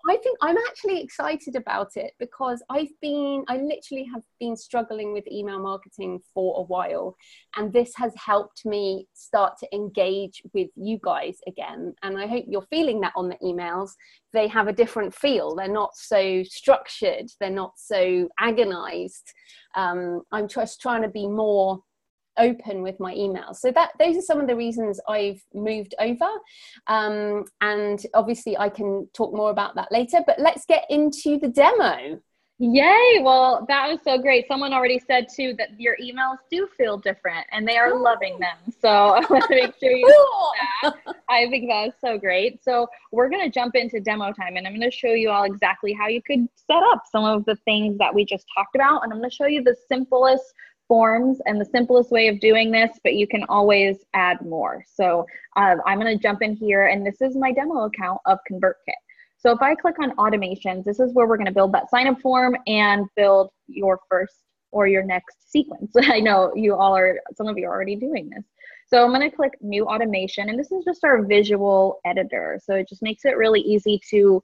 [SPEAKER 1] I think I'm actually excited about it because I literally have been struggling with email marketing for a while, and this has helped me start to engage with you guys again. And I hope you're feeling that on the emails. They have a different feel. They're not so structured. They're not so agonized. I'm just trying to be more open with my emails. So those are some of the reasons I've moved over, and obviously I can talk more about that later, but let's get into the demo.
[SPEAKER 2] Yay. Well, that was so great. Someone already said too that your emails do feel different and they are loving them. So I want to make sure you know that. I think that is so great. So we're going to jump into demo time, and I'm going to show you all exactly how you could set up some of the things that we just talked about. And I'm going to show you the simplest forms and the simplest way of doing this, but you can always add more. So I'm going to jump in here, and this is my demo account of ConvertKit. So if I click on automations, this is where we're going to build that sign up form and build your first or your next sequence. I know some of you are already doing this. So I'm going to click new automation, and this is just our visual editor. So it just makes it really easy to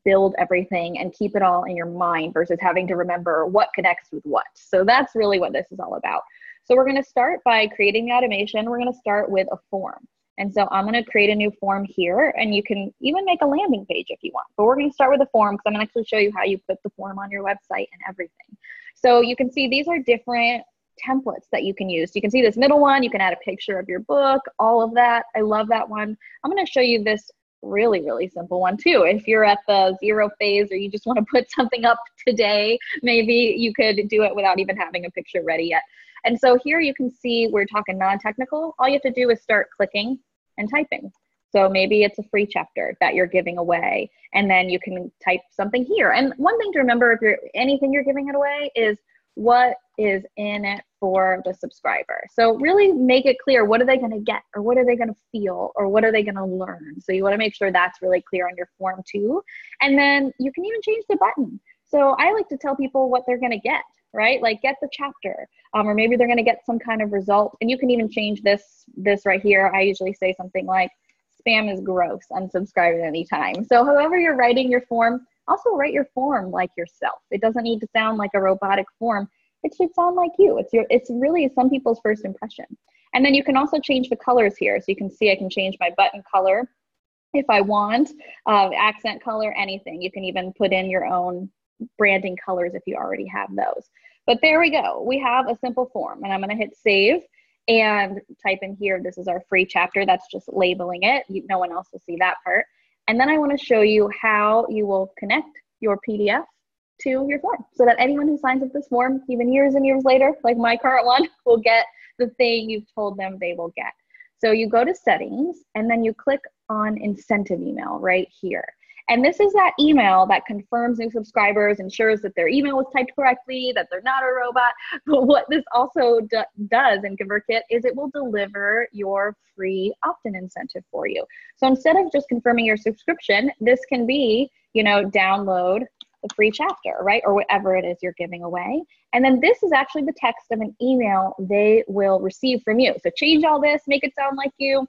[SPEAKER 2] build everything and keep it all in your mind versus having to remember what connects with what. So that's really what this is all about. So we're going to start by creating the automation. We're going to start with a form. And so I'm going to create a new form here, and you can even make a landing page if you want. But we're going to start with a form because I'm going to actually show you how you put the form on your website and everything. So you can see these are different templates that you can use. You can see this middle one. You can add a picture of your book, all of that. I love that one. I'm going to show you this really, really simple one too. If you're at the 0 phase, or you just want to put something up today, maybe you could do it without even having a picture ready yet. And so here you can see we're talking non-technical. All you have to do is start clicking and typing. So maybe it's a free chapter that you're giving away, and then you can type something here. And one thing to remember, if anything you're giving it away, is what is in it for the subscriber. So really make it clear, what are they going to get, or what are they going to feel, or what are they going to learn? So you want to make sure that's really clear on your form too. And then you can even change the button. So I like to tell people what they're going to get, right? Like get the chapter, or maybe they're going to get some kind of result. And you can even change this right here. I usually say something like, spam is gross, unsubscribe at any time. So however you're writing your form, also write your form like yourself. It doesn't need to sound like a robotic form. It should sound like you. It's really some people's first impression. And then you can also change the colors here. So you can see I can change my button color if I want, accent color, anything. You can even put in your own branding colors if you already have those. But there we go. We have a simple form, and I'm going to hit save and type in here, this is our free chapter. That's just labeling it. No one else will see that part. And then I want to show you how you will connect your PDF to your form so that anyone who signs up this form, even years and years later, like my current one, will get the thing you've told them they will get. So you go to settings and then you click on incentive email right here. And this is that email that confirms new subscribers, ensures that their email was typed correctly, that they're not a robot. But what this also does in ConvertKit is it will deliver your free opt-in incentive for you. So instead of just confirming your subscription, this can be, you know, download the free chapter, right? Or whatever it is you're giving away. And then this is actually the text of an email they will receive from you. So change all this, make it sound like you.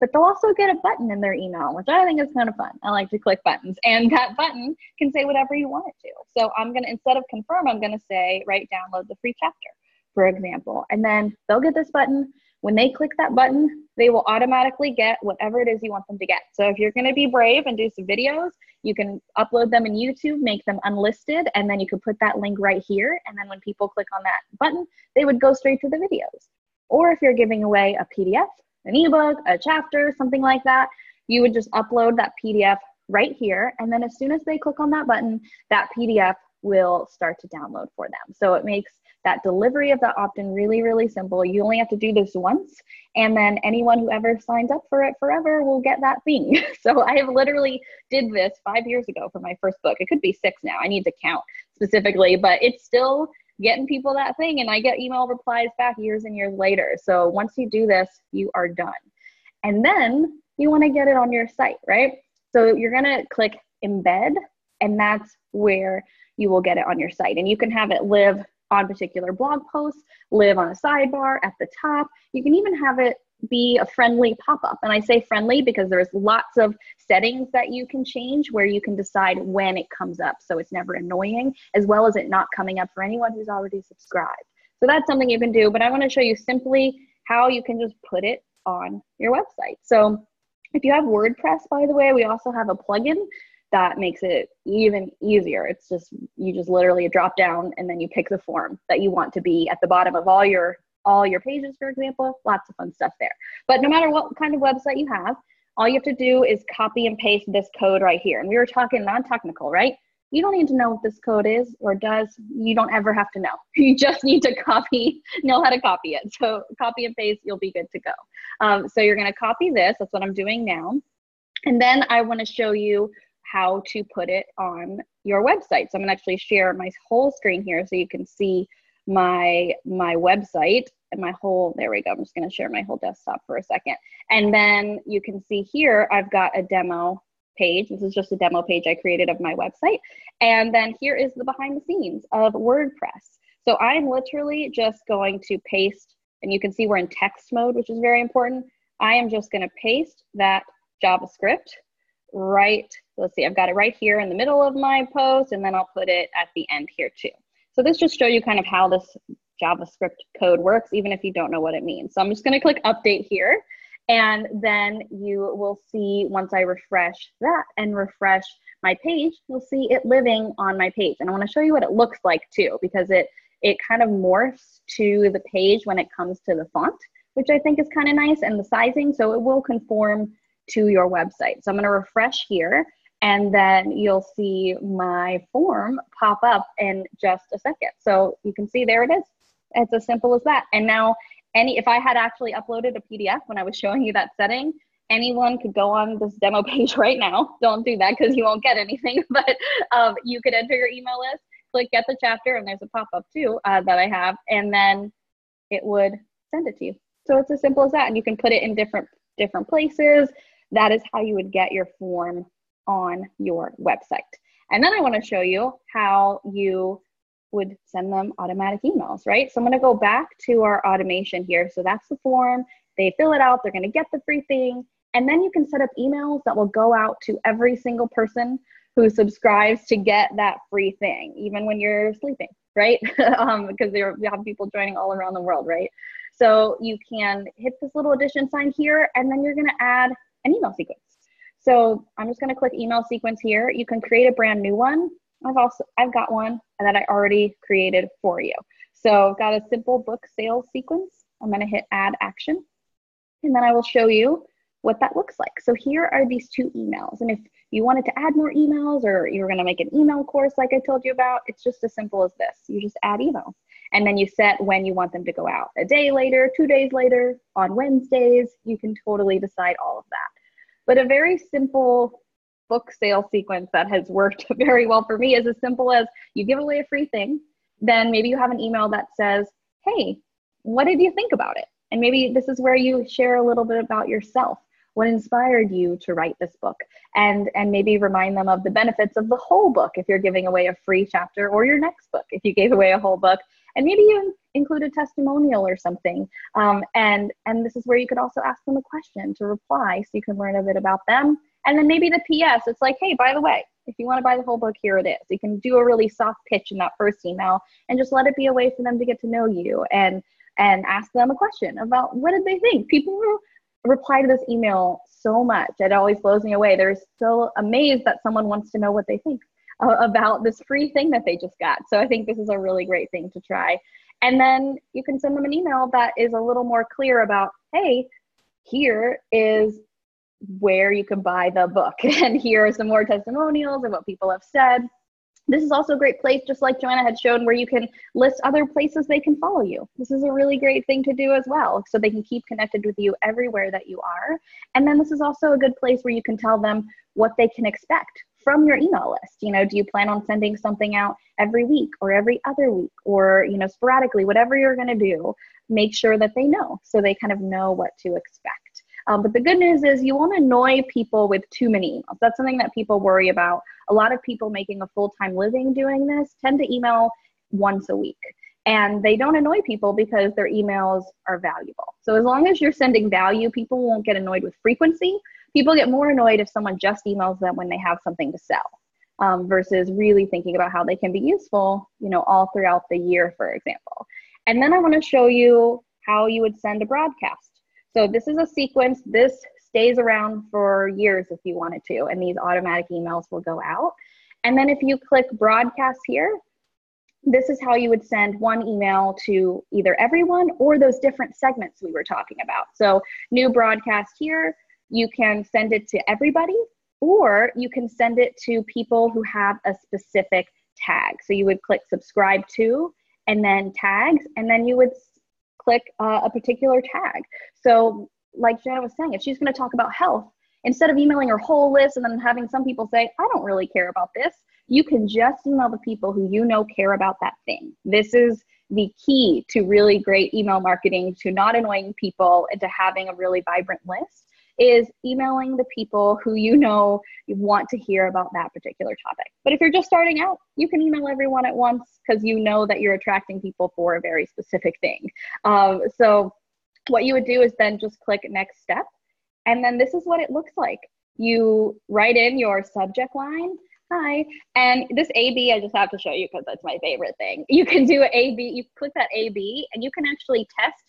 [SPEAKER 2] But they'll also get a button in their email, which I think is kind of fun. I like to click buttons, and that button can say whatever you want it to. So I'm gonna, instead of confirm, I'm gonna say, right, download the free chapter, for example. And then they'll get this button. When they click that button, they will automatically get whatever it is you want them to get. So if you're gonna be brave and do some videos, you can upload them in YouTube, make them unlisted, and then you can put that link right here. And then when people click on that button, they would go straight to the videos. Or if you're giving away a PDF, an ebook, a chapter, something like that, you would just upload that PDF right here. And then as soon as they click on that button, that PDF will start to download for them. So it makes that delivery of the opt-in really, really simple. You only have to do this once, and then anyone who ever signs up for it forever will get that thing. So I have literally did this 5 years ago for my first book. It could be 6 now. I need to count specifically, but it's still getting people that thing, and I get email replies back years and years later. So once you do this, you are done. And then you want to get it on your site, right? So you're going to click embed, and that's where you will get it on your site. And you can have it live on particular blog posts, live on a sidebar at the top. You can even have it be a friendly pop-up. And I say friendly because there's lots of settings that you can change where you can decide when it comes up, so it's never annoying, as well as it not coming up for anyone who's already subscribed. So that's something you can do, but I want to show you simply how you can just put it on your website. So if you have WordPress, by the way, we also have a plugin that makes it even easier. It's just, you just literally drop down and then you pick the form that you want to be at the bottom of all your pages, for example. Lots of fun stuff there. But no matter what kind of website you have, all you have to do is copy and paste this code right here. And we were talking non-technical, right? You don't need to know what this code is or does. You don't ever have to know. You just need to know how to copy it. So copy and paste, you'll be good to go. So you're gonna copy this. That's what I'm doing now. And then I wanna show you how to put it on your website. So I'm gonna actually share my whole screen here so you can see my website and my whole, there we go. I'm just gonna share my whole desktop for a second. And then you can see here, I've got a demo page. This is just a demo page I created of my website. And then here is the behind the scenes of WordPress. So I'm literally just going to paste, and you can see we're in text mode, which is very important. I am just gonna paste that JavaScript right, let's see, I've got it right here in the middle of my post, and then I'll put it at the end here too. So this just show you kind of how this JavaScript code works, even if you don't know what it means. So I'm just gonna click update here, and then you will see once I refresh that and refresh my page, you'll see it living on my page. And I wanna show you what it looks like too, because it kind of morphs to the page when it comes to the font, which I think is kind of nice, and the sizing, so it will conform to your website. So I'm gonna refresh here, and then you'll see my form pop up in just a second. So you can see there it is. It's as simple as that. And now if I had actually uploaded a PDF when I was showing you that setting, anyone could go on this demo page right now. Don't do that because you won't get anything, but you could enter your email list, click get the chapter, and there's a pop-up too that I have, and then it would send it to you. So it's as simple as that. And you can put it in different places. That is how you would get your form on your website. And then I want to show you how you would send them automatic emails, right? So I'm going to go back to our automation here. So that's the form. They fill it out. They're going to get the free thing. And then you can set up emails that will go out to every single person who subscribes to get that free thing, even when you're sleeping, right? Because we have people joining all around the world, right? So you can hit this little addition sign here, and then you're going to add an email sequence. So I'm just going to click email sequence here. You can create a brand new one. I've got one that I already created for you. So I've got a simple book sales sequence. I'm going to hit add action, and then I will show you what that looks like. So here are these 2 emails. And if you wanted to add more emails, or you're going to make an email course like I told you about, it's just as simple as this. You just add emails. And then you set when you want them to go out. A day later, 2 days later, on Wednesdays. You can totally decide all of that. But a very simple book sale sequence that has worked very well for me is as simple as you give away a free thing. Then maybe you have an email that says, hey, what did you think about it? And maybe this is where you share a little bit about yourself. What inspired you to write this book? And maybe remind them of the benefits of the whole book if you're giving away a free chapter, or your next book if you gave away a whole book. And maybe you include a testimonial or something. And this is where you could also ask them a question to reply, so you can learn a bit about them. And then maybe the PS, it's like, hey, by the way, if you want to buy the whole book, here it is. You can do a really soft pitch in that first email and just let it be a way for them to get to know you and ask them a question about what did they think. People reply to this email so much. It always blows me away. They're so amazed that someone wants to know what they think about this free thing that they just got. So I think this is a really great thing to try. And then you can send them an email that is a little more clear about, hey, here is where you can buy the book. And here are some more testimonials of what people have said. This is also a great place, just like Joanna had shown, where you can list other places they can follow you. This is a really great thing to do as well, so they can keep connected with you everywhere that you are. And then this is also a good place where you can tell them what they can expect from your email list. You know, do you plan on sending something out every week or every other week, or, you know, sporadically, whatever you're going to do, make sure that they know, so they kind of know what to expect. But the good news is you won't annoy people with too many emails. That's something that people worry about. A lot of people making a full-time living doing this tend to email once a week. And they don't annoy people because their emails are valuable. So as long as you're sending value, people won't get annoyed with frequency. People get more annoyed if someone just emails them when they have something to sell, versus really thinking about how they can be useful, you know, all throughout the year, for example. And then I want to show you how you would send a broadcast. So this is a sequence. This stays around for years if you wanted to, and these automatic emails will go out. And then if you click broadcast here, this is how you would send one email to either everyone or those different segments we were talking about. So new broadcast here, you can send it to everybody, or you can send it to people who have a specific tag. So you would click subscribe to, and then tags, and then you would click a particular tag. So like Joanna was saying, if she's going to talk about health, instead of emailing her whole list and then having some people say, I don't really care about this, you can just email the people who you know care about that thing. This is the key to really great email marketing, to not annoying people and to having a really vibrant list, is emailing the people who you know you want to hear about that particular topic. But if you're just starting out, you can email everyone at once because you know that you're attracting people for a very specific thing. So what you would do is then just click next step. And then this is what it looks like. You write in your subject line, hi, and this AB, I just have to show you because that's my favorite thing. You can do AB, you click that AB, and you can actually test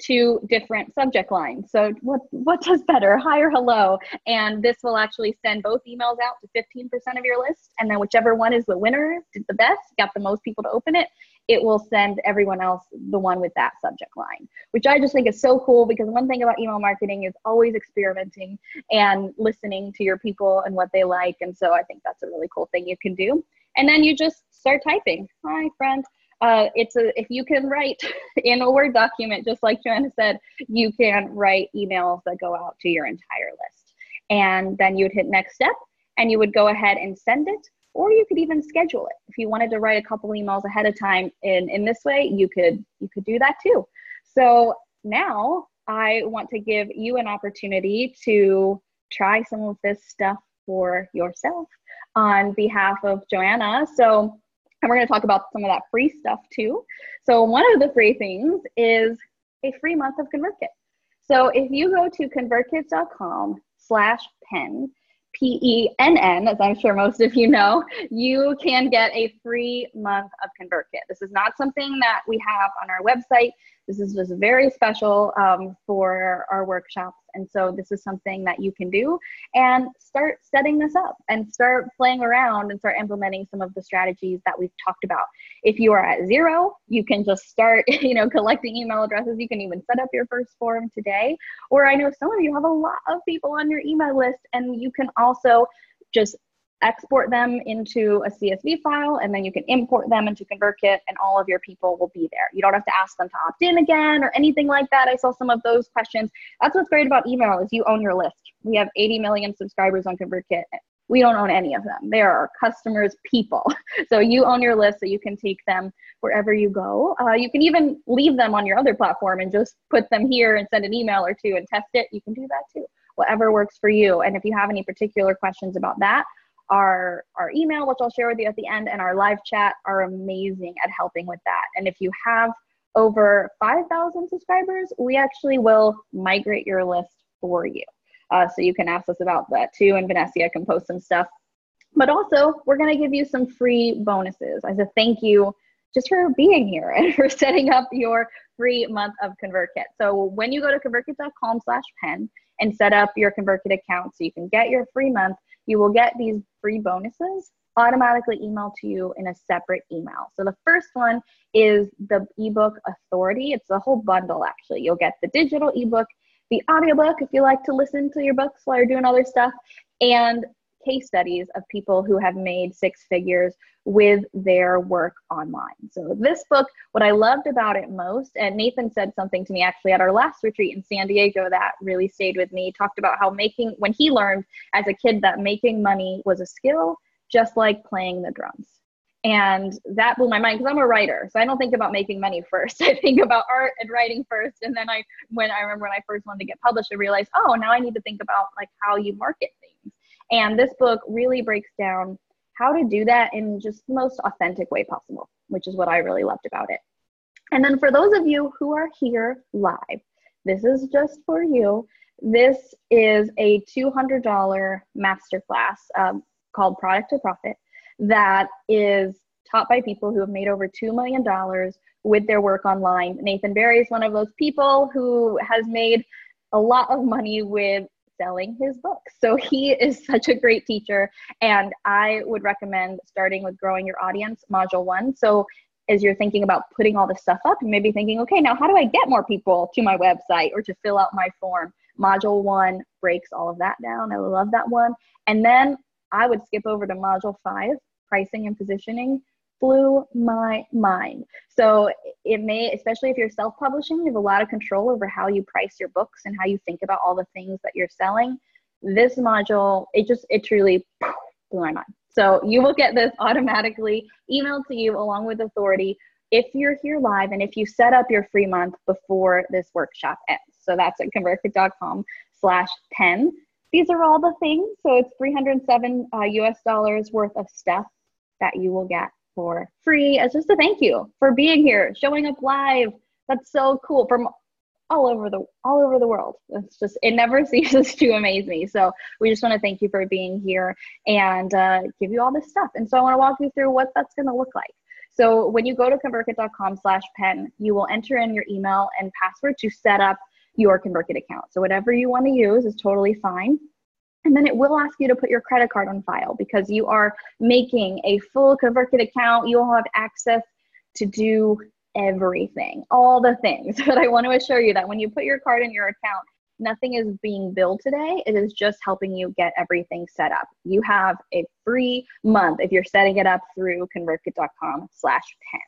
[SPEAKER 2] 2 different subject lines. So what does better, hi or hello? And this will actually send both emails out to 15% of your list. And then whichever one is the winner, did the best, got the most people to open it, it will send everyone else the one with that subject line, which I just think is so cool, because one thing about email marketing is always experimenting and listening to your people and what they like. And so I think that's a really cool thing you can do. And then you just start typing, hi friend. If you can write in a Word document, just like Joanna said, you can write emails that go out to your entire list. And then you would hit next step, and you would go ahead and send it, or you could even schedule it. If you wanted to write a couple emails ahead of time in this way, you could do that too. So now I want to give you an opportunity to try some of this stuff for yourself on behalf of Joanna. And we're going to talk about some of that free stuff too. So one of the free things is a free month of ConvertKit. So if you go to convertkit.com/Penn, Penn, as I'm sure most of you know, you can get a free month of ConvertKit. This is not something that we have on our website. This is just very special for our workshops. And so this is something that you can do and start setting this up and start playing around and start implementing some of the strategies that we've talked about. If you are at 0, you can just start, collecting email addresses. You can even set up your first form today. Or I know some of you have a lot of people on your email list, and you can also just export them into a CSV file, and then you can import them into ConvertKit, and all of your people will be there. You don't have to ask them to opt in again or anything like that. I saw some of those questions. That's what's great about email, is you own your list. We have 80 million subscribers on ConvertKit. We don't own any of them. They are our customers' people. So you own your list, so you can take them wherever you go. You can even leave them on your other platform and just put them here and send an email or two and test it. You can do that too, whatever works for you. And if you have any particular questions about that, our email, which I'll share with you at the end, and our live chat are amazing at helping with that. And if you have over 5,000 subscribers, we actually will migrate your list for you. So you can ask us about that too, and Vanessa can post some stuff. But also, we're going to give you some free bonuses as a thank you just for being here and for setting up your free month of ConvertKit. So when you go to convertkit.com/Penn and set up your ConvertKit account so you can get your free month, you will get these free bonuses automatically emailed to you in a separate email. So the first one is the ebook Authority. It's a whole bundle, actually. You'll get the digital ebook, the audiobook if you like to listen to your books while you're doing other stuff, and case studies of people who have made 6 figures with their work online. So this book, what I loved about it most, and Nathan said something to me actually at our last retreat in San Diego that really stayed with me. He talked about how when he learned as a kid that making money was a skill, just like playing the drums. And that blew my mind, because I'm a writer. So I don't think about making money first. I think about art and writing first. And then I remember when I first wanted to get published, I realized, oh, now I need to think about like how you market things. And this book really breaks down how to do that in just the most authentic way possible, which is what I really loved about it. And then for those of you who are here live, this is just for you. This is a $200 masterclass called Product to Profit that is taught by people who have made over $2 million with their work online. Nathan Barry is one of those people who has made a lot of money with selling his books. So he is such a great teacher, and I would recommend starting with Growing Your Audience, Module 1. So as you're thinking about putting all this stuff up, you may be thinking, okay, now how do I get more people to my website or to fill out my form? Module 1 breaks all of that down. I love that one. And then I would skip over to Module 5, Pricing and Positioning. Blew my mind. So it may, especially if you're self-publishing, you have a lot of control over how you price your books and how you think about all the things that you're selling. This module, it truly blew my mind. So you will get this automatically emailed to you along with Authority if you're here live and if you set up your free month before this workshop ends. So that's at convertkit.com/Penn. These are all the things. So it's $307 US worth of stuff that you will get for free as just a thank you for being here, showing up live. That's so cool, from all over the world. It never ceases to amaze me. So we just want to thank you for being here and give you all this stuff. And so I want to walk you through what that's going to look like. So when you go to convertkit.com/Penn, you will enter in your email and password to set up your ConvertKit account. So whatever you want to use is totally fine. And then it will ask you to put your credit card on file, because you are making a full ConvertKit account. You will have access to do everything, all the things. But I want to assure you that when you put your card in your account, nothing is being billed today. It is just helping you get everything set up. You have a free month if you're setting it up through convertkit.com/Penn.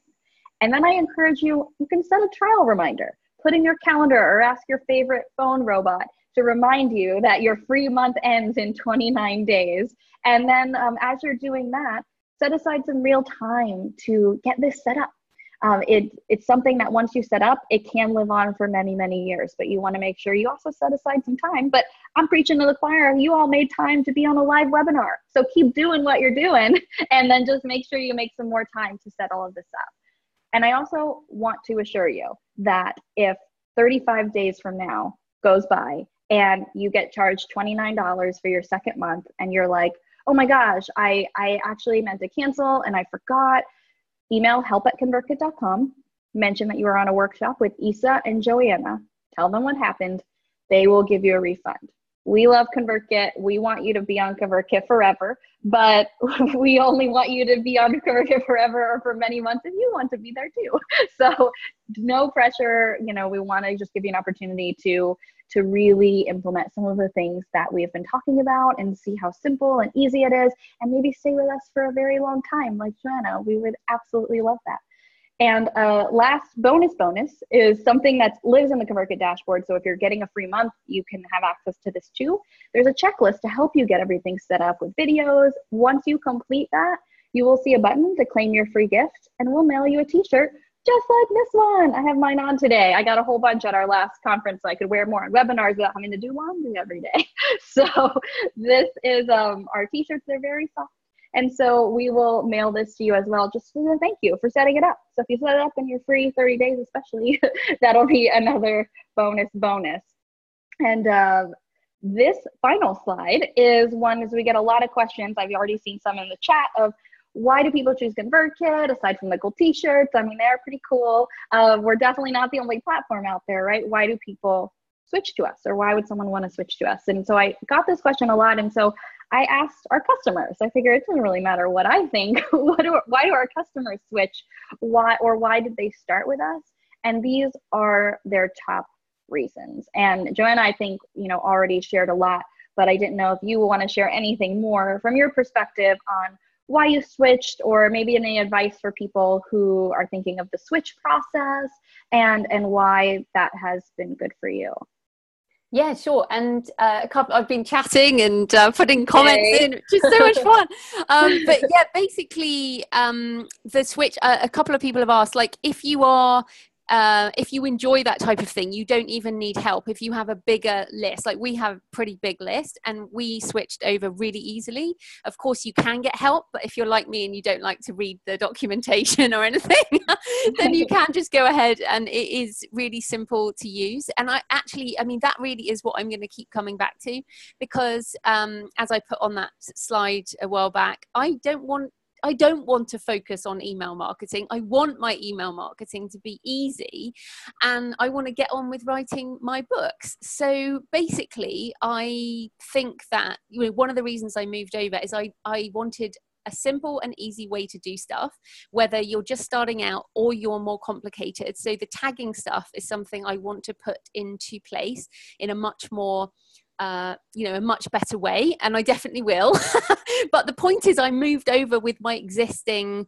[SPEAKER 2] And then I encourage you can set a trial reminder. Put in your calendar or ask your favorite phone robot to remind you that your free month ends in 29 days. And then as you're doing that, set aside some real time to get this set up. It's something that once you set up, it can live on for many, many years, but you want to make sure you also set aside some time. But I'm preaching to the choir. You all made time to be on a live webinar. So keep doing what you're doing, and then just make sure you make some more time to set all of this up. And I also want to assure you that if 35 days from now goes by and you get charged $29 for your second month and you're like, oh my gosh, I actually meant to cancel and I forgot, email help@convertkit.com mention that you were on a workshop with Isa and Joanna, tell them what happened, they will give you a refund. We love ConvertKit. We want you to be on ConvertKit forever, but we only want you to be on ConvertKit forever or for many months if you want to be there too. So no pressure. You know, we want to just give you an opportunity to really implement some of the things that we have been talking about and see how simple and easy it is, and maybe stay with us for a very long time like Joanna. We would absolutely love that. And last bonus is something that lives in the ConvertKit dashboard. So if you're getting a free month, you can have access to this too. There's a checklist to help you get everything set up with videos. Once you complete that, you will see a button to claim your free gift, and we'll mail you a t-shirt just like this one. I have mine on today. I got a whole bunch at our last conference so I could wear more on webinars without having to do laundry every day. So this is our t-shirts. They're very soft. And so we will mail this to you as well, just for the thank you for setting it up. So if you set it up and you're free 30 days especially, that'll be another bonus. And this final slide is one, as we get a lot of questions. I've already seen some in the chat of, why do people choose ConvertKit aside from the cool t-shirts? I mean, they're pretty cool. We're definitely not the only platform out there, right? Why do people switch to us, or why would someone want to switch to us? And so I got this question a lot. And so I asked our customers. I figure it doesn't really matter what I think. Why do our customers switch? Why did they start with us? And these are their top reasons. And Joanna, I think, already shared a lot, but I didn't know if you want to share anything more from your perspective on why you switched, or maybe any advice for people who are thinking of the switch process and why that has been good for you.
[SPEAKER 1] Yeah, sure. And I've been chatting and putting comments in, which is so much fun. But yeah, basically the switch, a couple of people have asked, like, if you enjoy that type of thing, you don't even need help. If you have a bigger list, like we have a pretty big list, and we switched over really easily. Of course, you can get help, but if you're like me and you don't like to read the documentation or anything, then you can just go ahead, and it is really simple to use. And I mean, that really is what I'm going to keep coming back to, because as I put on that slide a while back, I don't want to focus on email marketing. I want my email marketing to be easy, and I want to get on with writing my books. So basically, I think that one of the reasons I moved over is I wanted a simple and easy way to do stuff, whether you're just starting out or you're more complicated. So the tagging stuff is something I want to put into place in a much more a much better way, and I definitely will. But the point is, I moved over with my existing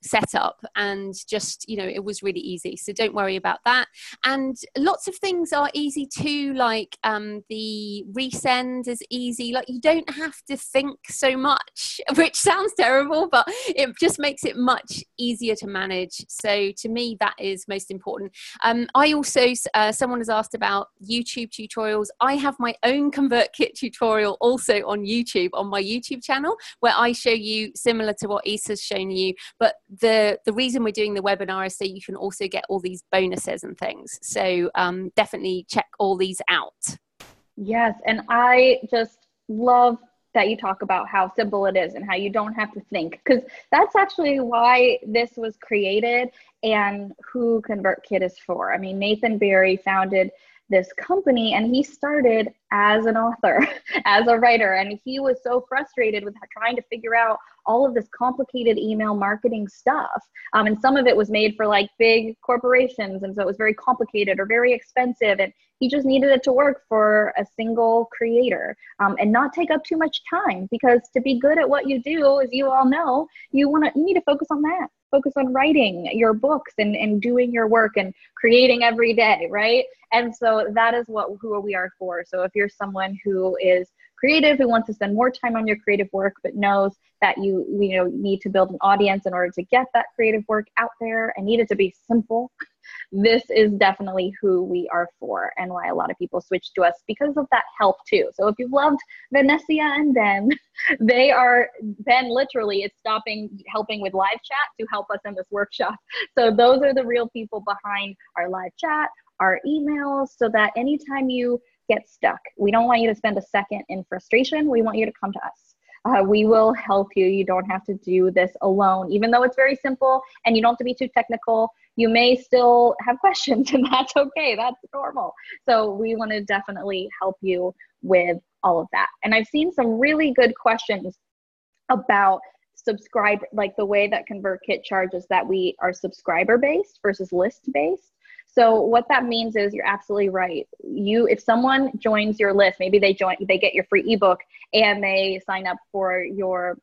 [SPEAKER 1] setup, and just, it was really easy. So don't worry about that. And lots of things are easy too, like the resend is easy. Like, you don't have to think so much, which sounds terrible, but it just makes it much easier to manage. So to me, that is most important. I also, someone has asked about YouTube tutorials. I have my own ConvertKit tutorial also on YouTube, on my YouTube channel, where I show you similar to what Isa's shown you. But the reason we're doing the webinar is so you can also get all these bonuses and things. So definitely check all these out.
[SPEAKER 2] Yes, and I just love that you talk about how simple it is and how you don't have to think, because that's actually why this was created and who ConvertKit is for. I mean, Nathan Barry founded this company, and he started as an author, as a writer, and he was so frustrated with trying to figure out all of this complicated email marketing stuff. And some of it was made for like big corporations, and so it was very complicated or very expensive, and he just needed it to work for a single creator and not take up too much time, because to be good at what you do, as you all know, you need to focus on that. Focus on writing your books and doing your work and creating every day, right? And so that is who we are for. So if you're someone who is creative, who wants to spend more time on your creative work, but knows that you need to build an audience in order to get that creative work out there and need it to be simple, this is definitely who we are for, and why a lot of people switch to us, because of that help too. So if you've loved Vanessa and Ben, Ben literally is helping with live chat to help us in this workshop. So those are the real people behind our live chat, our emails, so that anytime you get stuck, we don't want you to spend a second in frustration. We want you to come to us. We will help you. You don't have to do this alone, even though it's very simple and you don't have to be too technical. You may still have questions, and that's okay. That's normal. So we want to definitely help you with all of that. And I've seen some really good questions about like the way that ConvertKit charges, that we are subscriber based versus list based. So what that means is, you're absolutely right. If someone joins your list, maybe they get your free ebook and they sign up for your,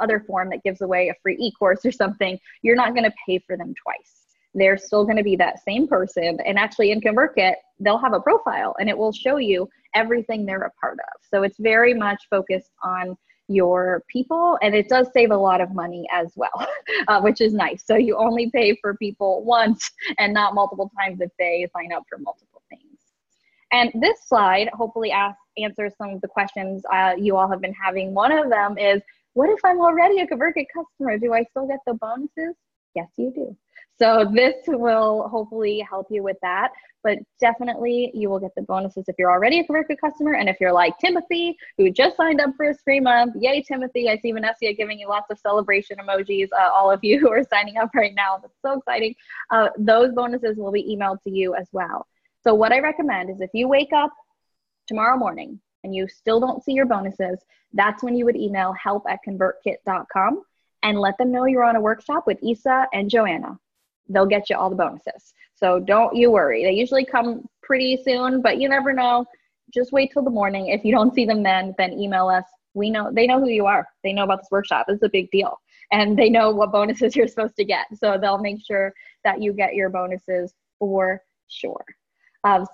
[SPEAKER 2] other form that gives away a free e-course or something, you're not going to pay for them twice. They're still going to be that same person. And actually in ConvertKit, they'll have a profile and it will show you everything they're a part of. So it's very much focused on your people, and it does save a lot of money as well, which is nice. So you only pay for people once and not multiple times if they sign up for multiple things. And this slide hopefully answers some of the questions you all have been having. One of them is, what if I'm already a ConvertKit customer? Do I still get the bonuses? Yes, you do. So this will hopefully help you with that. But definitely you will get the bonuses if you're already a ConvertKit customer. And if you're like Timothy, who just signed up for his free month, yay, Timothy. I see Vanessa giving you lots of celebration emojis, all of you who are signing up right now. That's so exciting. Those bonuses will be emailed to you as well. So what I recommend is, if you wake up tomorrow morning and you still don't see your bonuses, that's when you would email help@convertkit.com and let them know you're on a workshop with Isa and Joanna. They'll get you all the bonuses. So don't you worry. They usually come pretty soon, but you never know. Just wait till the morning. If you don't see them then email us. They know who you are. They know about this workshop. It's a big deal. And they know what bonuses you're supposed to get. So they'll make sure that you get your bonuses for sure.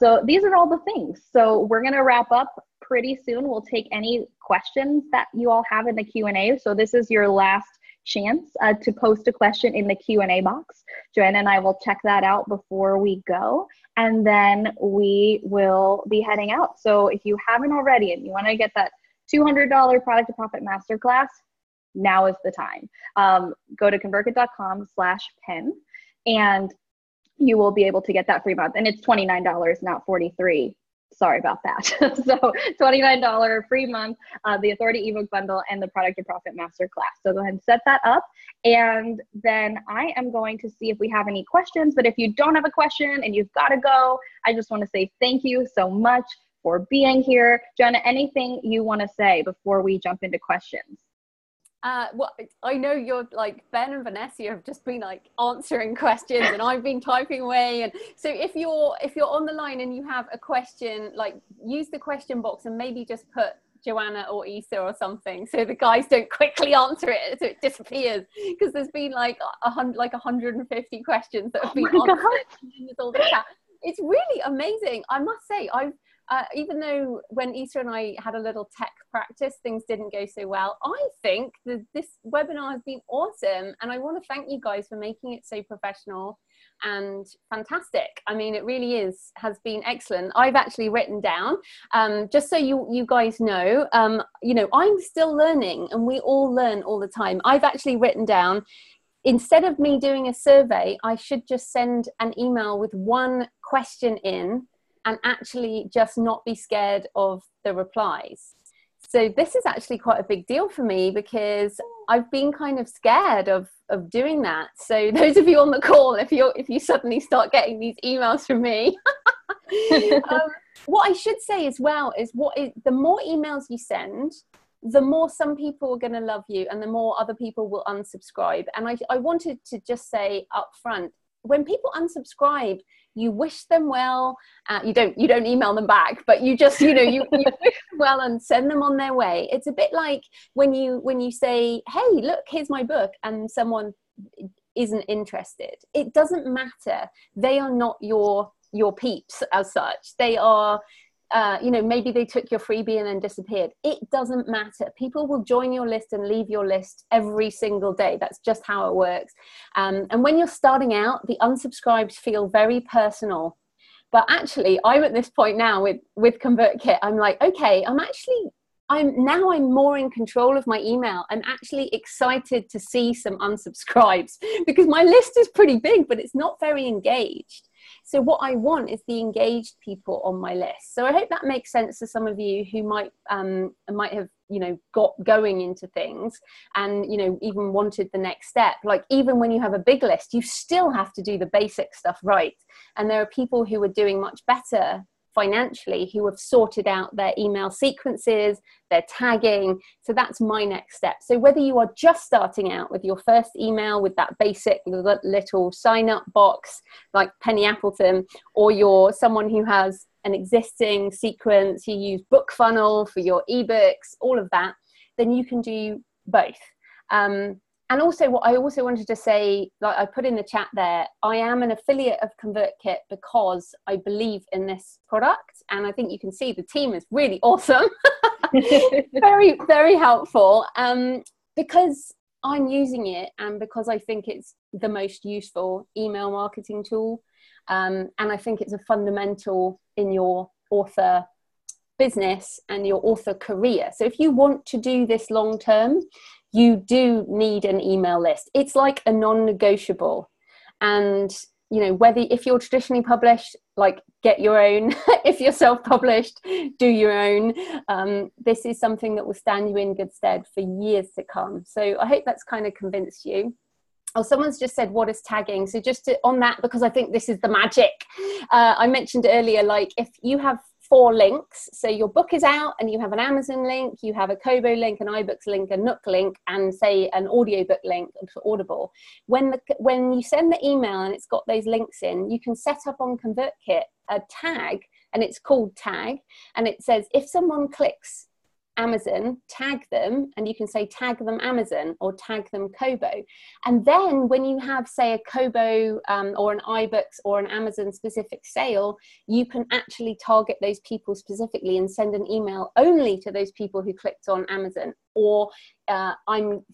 [SPEAKER 2] So these are all the things. So we're going to wrap up pretty soon. We'll take any questions that you all have in the Q&A. So this is your last chance to post a question in the Q&A box. Joanna and I will check that out before we go, and then we will be heading out. So if you haven't already and you want to get that $200 Product to Profit Masterclass, now is the time. Go to convertkit.com/Penn and you will be able to get that free month. And it's $29, not $43. Sorry about that. So $29 free month, the Authority ebook bundle, and the Product to Profit Masterclass. So go ahead and set that up. And then I am going to see if we have any questions. But if you don't have a question and you've got to go, I just want to say thank you so much for being here. Joanna, anything you want to say before we jump into questions?
[SPEAKER 1] Well, I know you're like Ben and Vanessa have just been like answering questions, and I've been typing away. And so if you're on the line and you have a question, like use the question box and maybe just put Joanna or Isa or something, so the guys don't quickly answer it so it disappears, because there's been like 150 questions that have been answered. All the chat. It's really amazing. I must say, even though when Isa and I had a little tech practice, things didn't go so well, I think that this webinar has been awesome. And I want to thank you guys for making it so professional and fantastic. I mean, it really has been excellent. I've actually written down, just so you guys know, I'm still learning, and we all learn all the time. I've actually written down, instead of me doing a survey, I should just send an email with one question in, and actually just not be scared of the replies. So this is actually quite a big deal for me, because I've been kind of scared of doing that. So those of you on the call, if you suddenly start getting these emails from me, what I should say as well is the more emails you send, the more some people are going to love you and the more other people will unsubscribe. And I wanted to just say up front, when people unsubscribe, you wish them well. You don't email them back, but you just, you wish them well and send them on their way. It's a bit like when you say, hey, look, here's my book, and someone isn't interested. It doesn't matter. They are not your peeps as such. They are, maybe they took your freebie and then disappeared. It doesn't matter. People will join your list and leave your list every single day. That's just how it works. And when you're starting out, the unsubscribes feel very personal. But actually, I'm at this point now with ConvertKit. I'm like, okay, I'm more in control of my email. I'm actually excited to see some unsubscribes, because my list is pretty big, but it's not very engaged. So what I want is the engaged people on my list. So I hope that makes sense to some of you who might have, you know, got going into things and, you know, even wanted the next step. Like, even when you have a big list, you still have to do the basic stuff right. And there are people who are doing much better financially who have sorted out their email sequences, their tagging. So that's my next step. So whether you are just starting out with your first email with that basic little sign up box like Penny Appleton, or you're someone who has an existing sequence, you use BookFunnel for your ebooks, all of that, then you can do both. And also, what I also wanted to say, like I put in the chat there, I am an affiliate of ConvertKit because I believe in this product. And I think you can see the team is really awesome. Very, very helpful. Because I'm using it and because I think it's the most useful email marketing tool. And I think it's a fundamental in your author business and your author career. So if you want to do this long term, you do need an email list. It's like a non-negotiable. And, you know, if you're traditionally published, like, get your own. If you're self-published, do your own. This is something that will stand you in good stead for years to come. So I hope that's kind of convinced you. Oh, someone's just said, what is tagging? So just on that, because I think this is the magic. I mentioned earlier, like, if you have 4 links, so your book is out and you have an Amazon link, you have a Kobo link, an iBooks link, a Nook link, and say an audiobook link for Audible. When you send the email and it's got those links in, you can set up on ConvertKit a tag, and it's called tag, and it says if someone clicks Amazon, tag them, and you can say tag them Amazon or tag them Kobo. And then when you have, say, a Kobo or an iBooks or an Amazon specific sale, you can actually target those people specifically and send an email only to those people who clicked on Amazon. Or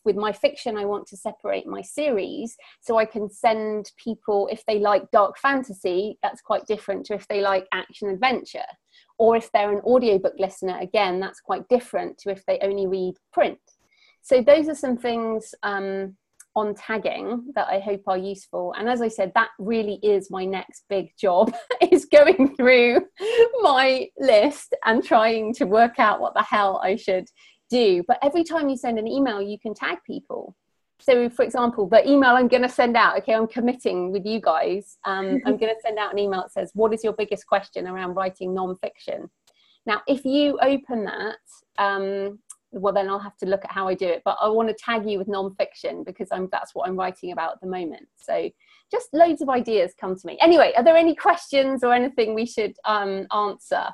[SPEAKER 1] with my fiction, I want to separate my series, so I can send people, if they like dark fantasy, that's quite different to if they like action adventure. Or if they're an audiobook listener, again, that's quite different to if they only read print. So those are some things on tagging that I hope are useful. And as I said, that really is my next big job, is going through my list and trying to work out what the hell I should do. But every time you send an email, you can tag people. So, for example, the email I'm going to send out, okay, I'm committing with you guys. I'm going to send out an email that says, what is your biggest question around writing non-fiction? Now, if you open that, well, then I'll have to look at how I do it. But I want to tag you with non-fiction because that's what I'm writing about at the moment. So just loads of ideas come to me. Anyway, are there any questions or anything we should answer?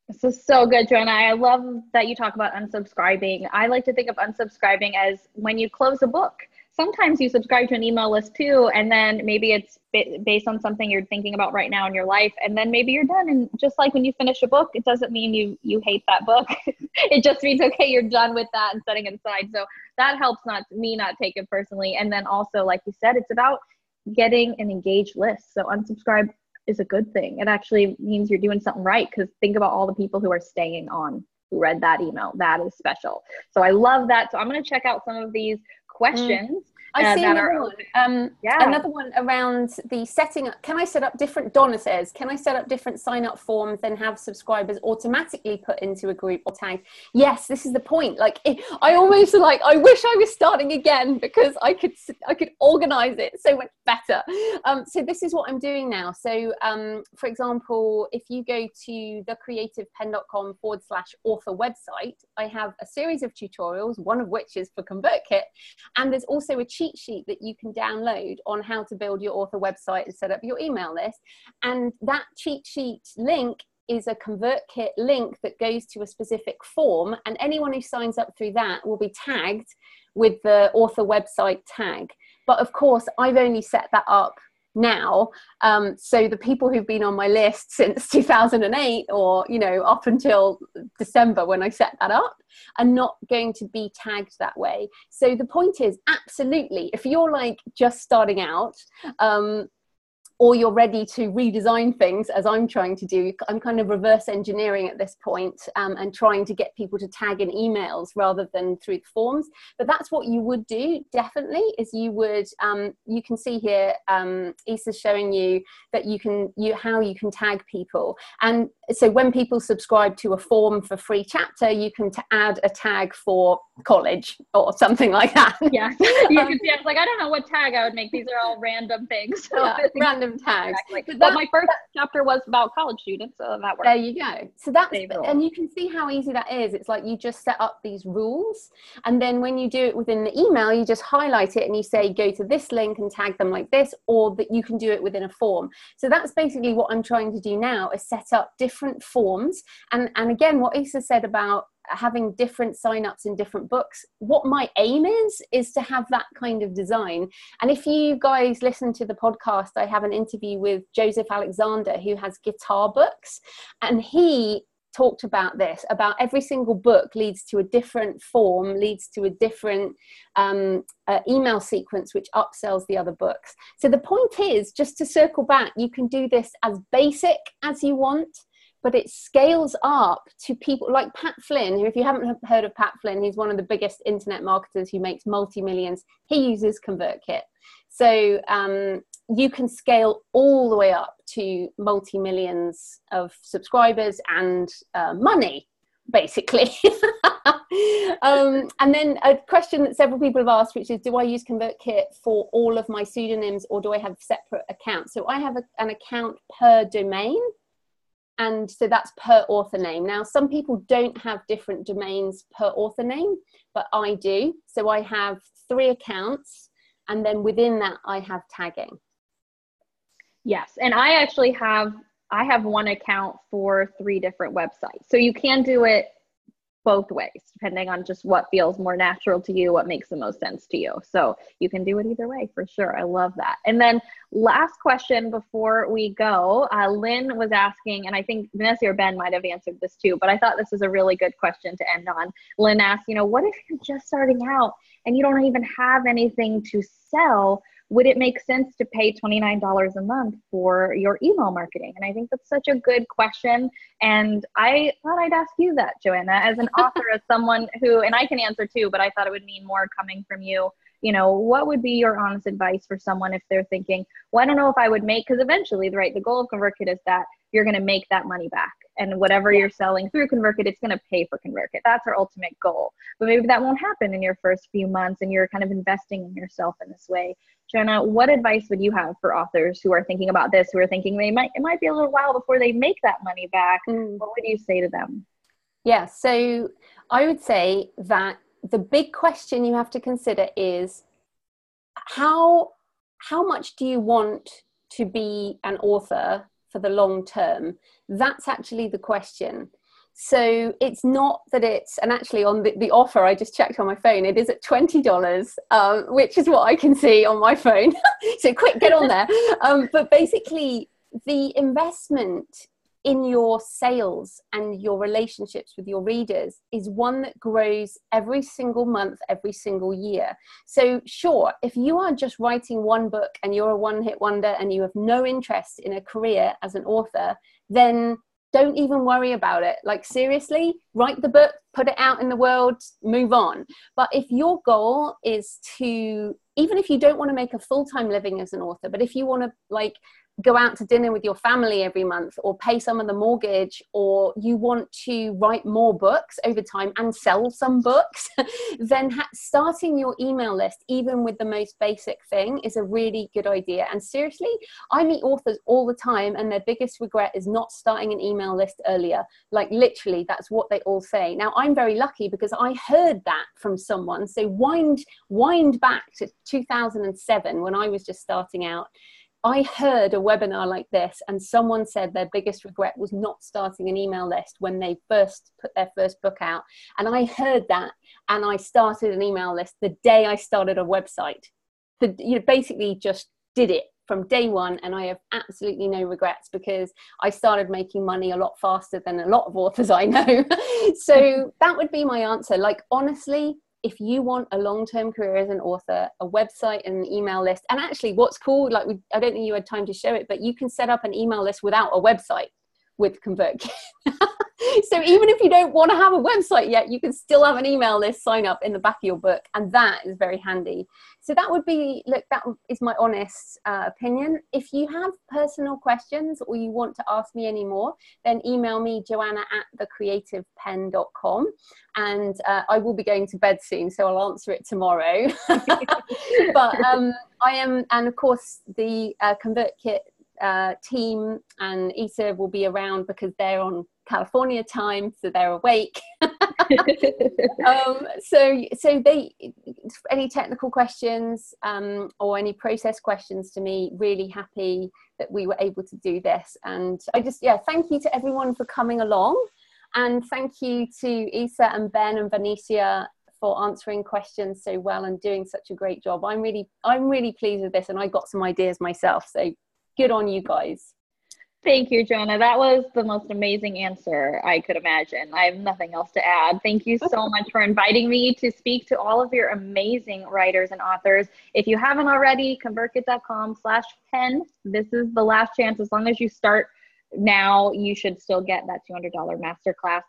[SPEAKER 2] This is so good, Joanna. I love that you talk about unsubscribing. I like to think of unsubscribing as when you close a book. Sometimes you subscribe to an email list too, and then maybe it's based on something you're thinking about right now in your life, and then maybe you're done. And just like when you finish a book, it doesn't mean you hate that book. It just means, okay, you're done with that and setting it aside. So that helps me not take it personally. And then also, like you said, it's about getting an engaged list. So unsubscribe is a good thing. It actually means you're doing something right, because think about all the people who are staying on, who read that email. That is special. So I love that. So I'm going to check out some of these questions.
[SPEAKER 1] I see another one. Another one around the setting up. Can I set up different, Donna says, can I set up different sign-up forms and have subscribers automatically put into a group or tag? Yes, this is the point. Like, I almost I wish I was starting again, because I could organize it so much better. So this is what I'm doing now. So for example, if you go to thecreativepenn.com/author website, I have a series of tutorials, one of which is for ConvertKit. And there's also a cheat sheet that you can download on how to build your author website and set up your email list. And that cheat sheet link is a ConvertKit link that goes to a specific form. And anyone who signs up through that will be tagged with the author website tag. But of course, I've only set that up now. So the people who've been on my list since 2008, or, you know, up until December when I set that up, are not going to be tagged that way. So the point is, absolutely, if you're like just starting out, or you're ready to redesign things, as I'm trying to do. I'm kind of reverse engineering at this point, and trying to get people to tag in emails rather than through the forms. But that's what you would do, definitely, is you would, you can see here, Issa's showing you that how you can tag people. And so when people subscribe to a form for free chapter, you can add a tag for college or something like that.
[SPEAKER 2] Yeah. You can see, I was like, I don't know what tag I would make. These are all random things. So
[SPEAKER 1] yeah, random tags.
[SPEAKER 2] Exactly. But my first chapter was about college students, so that works.
[SPEAKER 1] There you go. So that's, and you can see how easy that is. It's like you just set up these rules, and then when you do it within the email, you just highlight it and you say, go to this link and tag them like this, or that you can do it within a form. So that's basically what I'm trying to do now, is set up different forms. And again, what Issa said about having different signups in different books, what my aim is to have that kind of design. And if you guys listen to the podcast, I have an interview with Joseph Alexander, who has guitar books, and he talked about this, about every single book leads to a different form, leads to a different email sequence, which upsells the other books. So the point is, just to circle back, you can do this as basic as you want, but it scales up to people like Pat Flynn, who, if you haven't heard of Pat Flynn, he's one of the biggest internet marketers who makes multi-millions. He uses ConvertKit. So you can scale all the way up to multi-millions of subscribers and money, basically. And then a question that several people have asked, which is, do I use ConvertKit for all of my pseudonyms, or do I have separate accounts? So I have an account per domain. And so that's per author name. Now, some people don't have different domains per author name, but I do. So I have 3 accounts, and then within that, I have tagging.
[SPEAKER 2] Yes, and I actually have 1 account for 3 different websites. So you can do it both ways, depending on just what feels more natural to you, what makes the most sense to you. So you can do it either way, for sure. I love that. And then last question before we go, Lynn was asking, and I think Vanessa or Ben might have answered this too, but I thought this was a really good question to end on. Lynn asked, what if you're just starting out and you don't even have anything to sell? Would it make sense to pay $29 a month for your email marketing? And I think that's such a good question. And I thought I'd ask you that, Joanna, as an author, as someone who, and I can answer too, but I thought it would mean more coming from you. What would be your honest advice for someone if they're thinking, well, I don't know if I would make, because eventually, right, the goal of ConvertKit is that you're going to make that money back. And whatever you're selling through ConvertKit, it's going to pay for ConvertKit. That's our ultimate goal. But maybe that won't happen in your first few months, and you're kind of investing in yourself in this way. Joanna, what advice would you have for authors who are thinking about this, who are thinking it might be a little while before they make that money back? What would you say to them?
[SPEAKER 1] Yeah, so I would say that the big question you have to consider is how much do you want to be an author for the long term? That's actually the question. So it's not that it's, and actually on the offer, I just checked on my phone, it is at $20, which is what I can see on my phone. So quick, get on there. But basically the investment in your sales and your relationships with your readers is one that grows every single month, every single year. So sure, if you are just writing one book and you're a one-hit wonder and you have no interest in a career as an author, then don't even worry about it. Like, seriously, write the book, put it out in the world, move on. But if your goal is to, even if you don't want to make a full-time living as an author, but if you want to go out to dinner with your family every month, or pay some of the mortgage, or you want to write more books over time and sell some books, then starting your email list, even with the most basic thing, is a really good idea. And seriously, I meet authors all the time and their biggest regret is not starting an email list earlier. Like, literally, that's what they all say. Now, I'm very lucky because I heard that from someone. So wind back to 2007 when I was just starting out. I heard a webinar like this, and someone said their biggest regret was not starting an email list when they first put their first book out. And I heard that, and I started an email list the day I started a website. Basically just did it from day one, and I have absolutely no regrets because I started making money a lot faster than a lot of authors I know. So that would be my answer. Like, honestly, if you want a long-term career as an author, a website and an email list, and actually what's cool, like I don't think you had time to show it, but you can set up an email list without a website with ConvertKit. So even if you don't want to have a website yet, you can still have an email list sign up in the back of your book, and that is very handy. So that would be, look, that is my honest opinion. If you have personal questions or you want to ask me any more, then email me, joanna@thecreativepenn.com, and I will be going to bed soon, so I'll answer it tomorrow. But I am, and of course the ConvertKit team and Isa will be around because they're on California time, so they're awake. So they, any technical questions or any process questions to me, really happy that we were able to do this. And I just, thank you to everyone for coming along, and thank you to Isa and Ben and Venetia for answering questions so well and doing such a great job. I'm really pleased with this, and I got some ideas myself, so good on you guys.
[SPEAKER 2] Thank you, Joanna. That was the most amazing answer I could imagine. I have nothing else to add. Thank you so much for inviting me to speak to all of your amazing writers and authors. If you haven't already, convertkit.com/Penn. This is the last chance. As long as you start now, you should still get that $200 masterclass.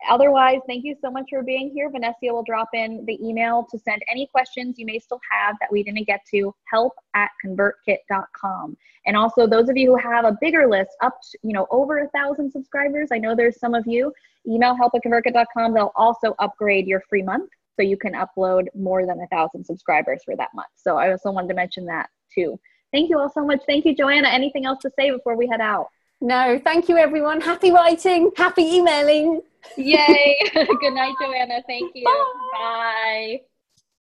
[SPEAKER 2] Otherwise, thank you so much for being here. Vanessa will drop in the email to send any questions you may still have that we didn't get to, help@convertkit.com. And also those of you who have a bigger list up to, over 1,000 subscribers, I know there's some of you, email help@convertkit.com. They'll also upgrade your free month, so you can upload more than 1,000 subscribers for that month. So I also wanted to mention that too. Thank you all so much. Thank you, Joanna. Anything else to say before we head out?
[SPEAKER 1] No, thank you everyone. Happy writing, happy emailing.
[SPEAKER 2] Yay. Good night, Joanna. Thank you.
[SPEAKER 1] Bye.
[SPEAKER 2] Bye.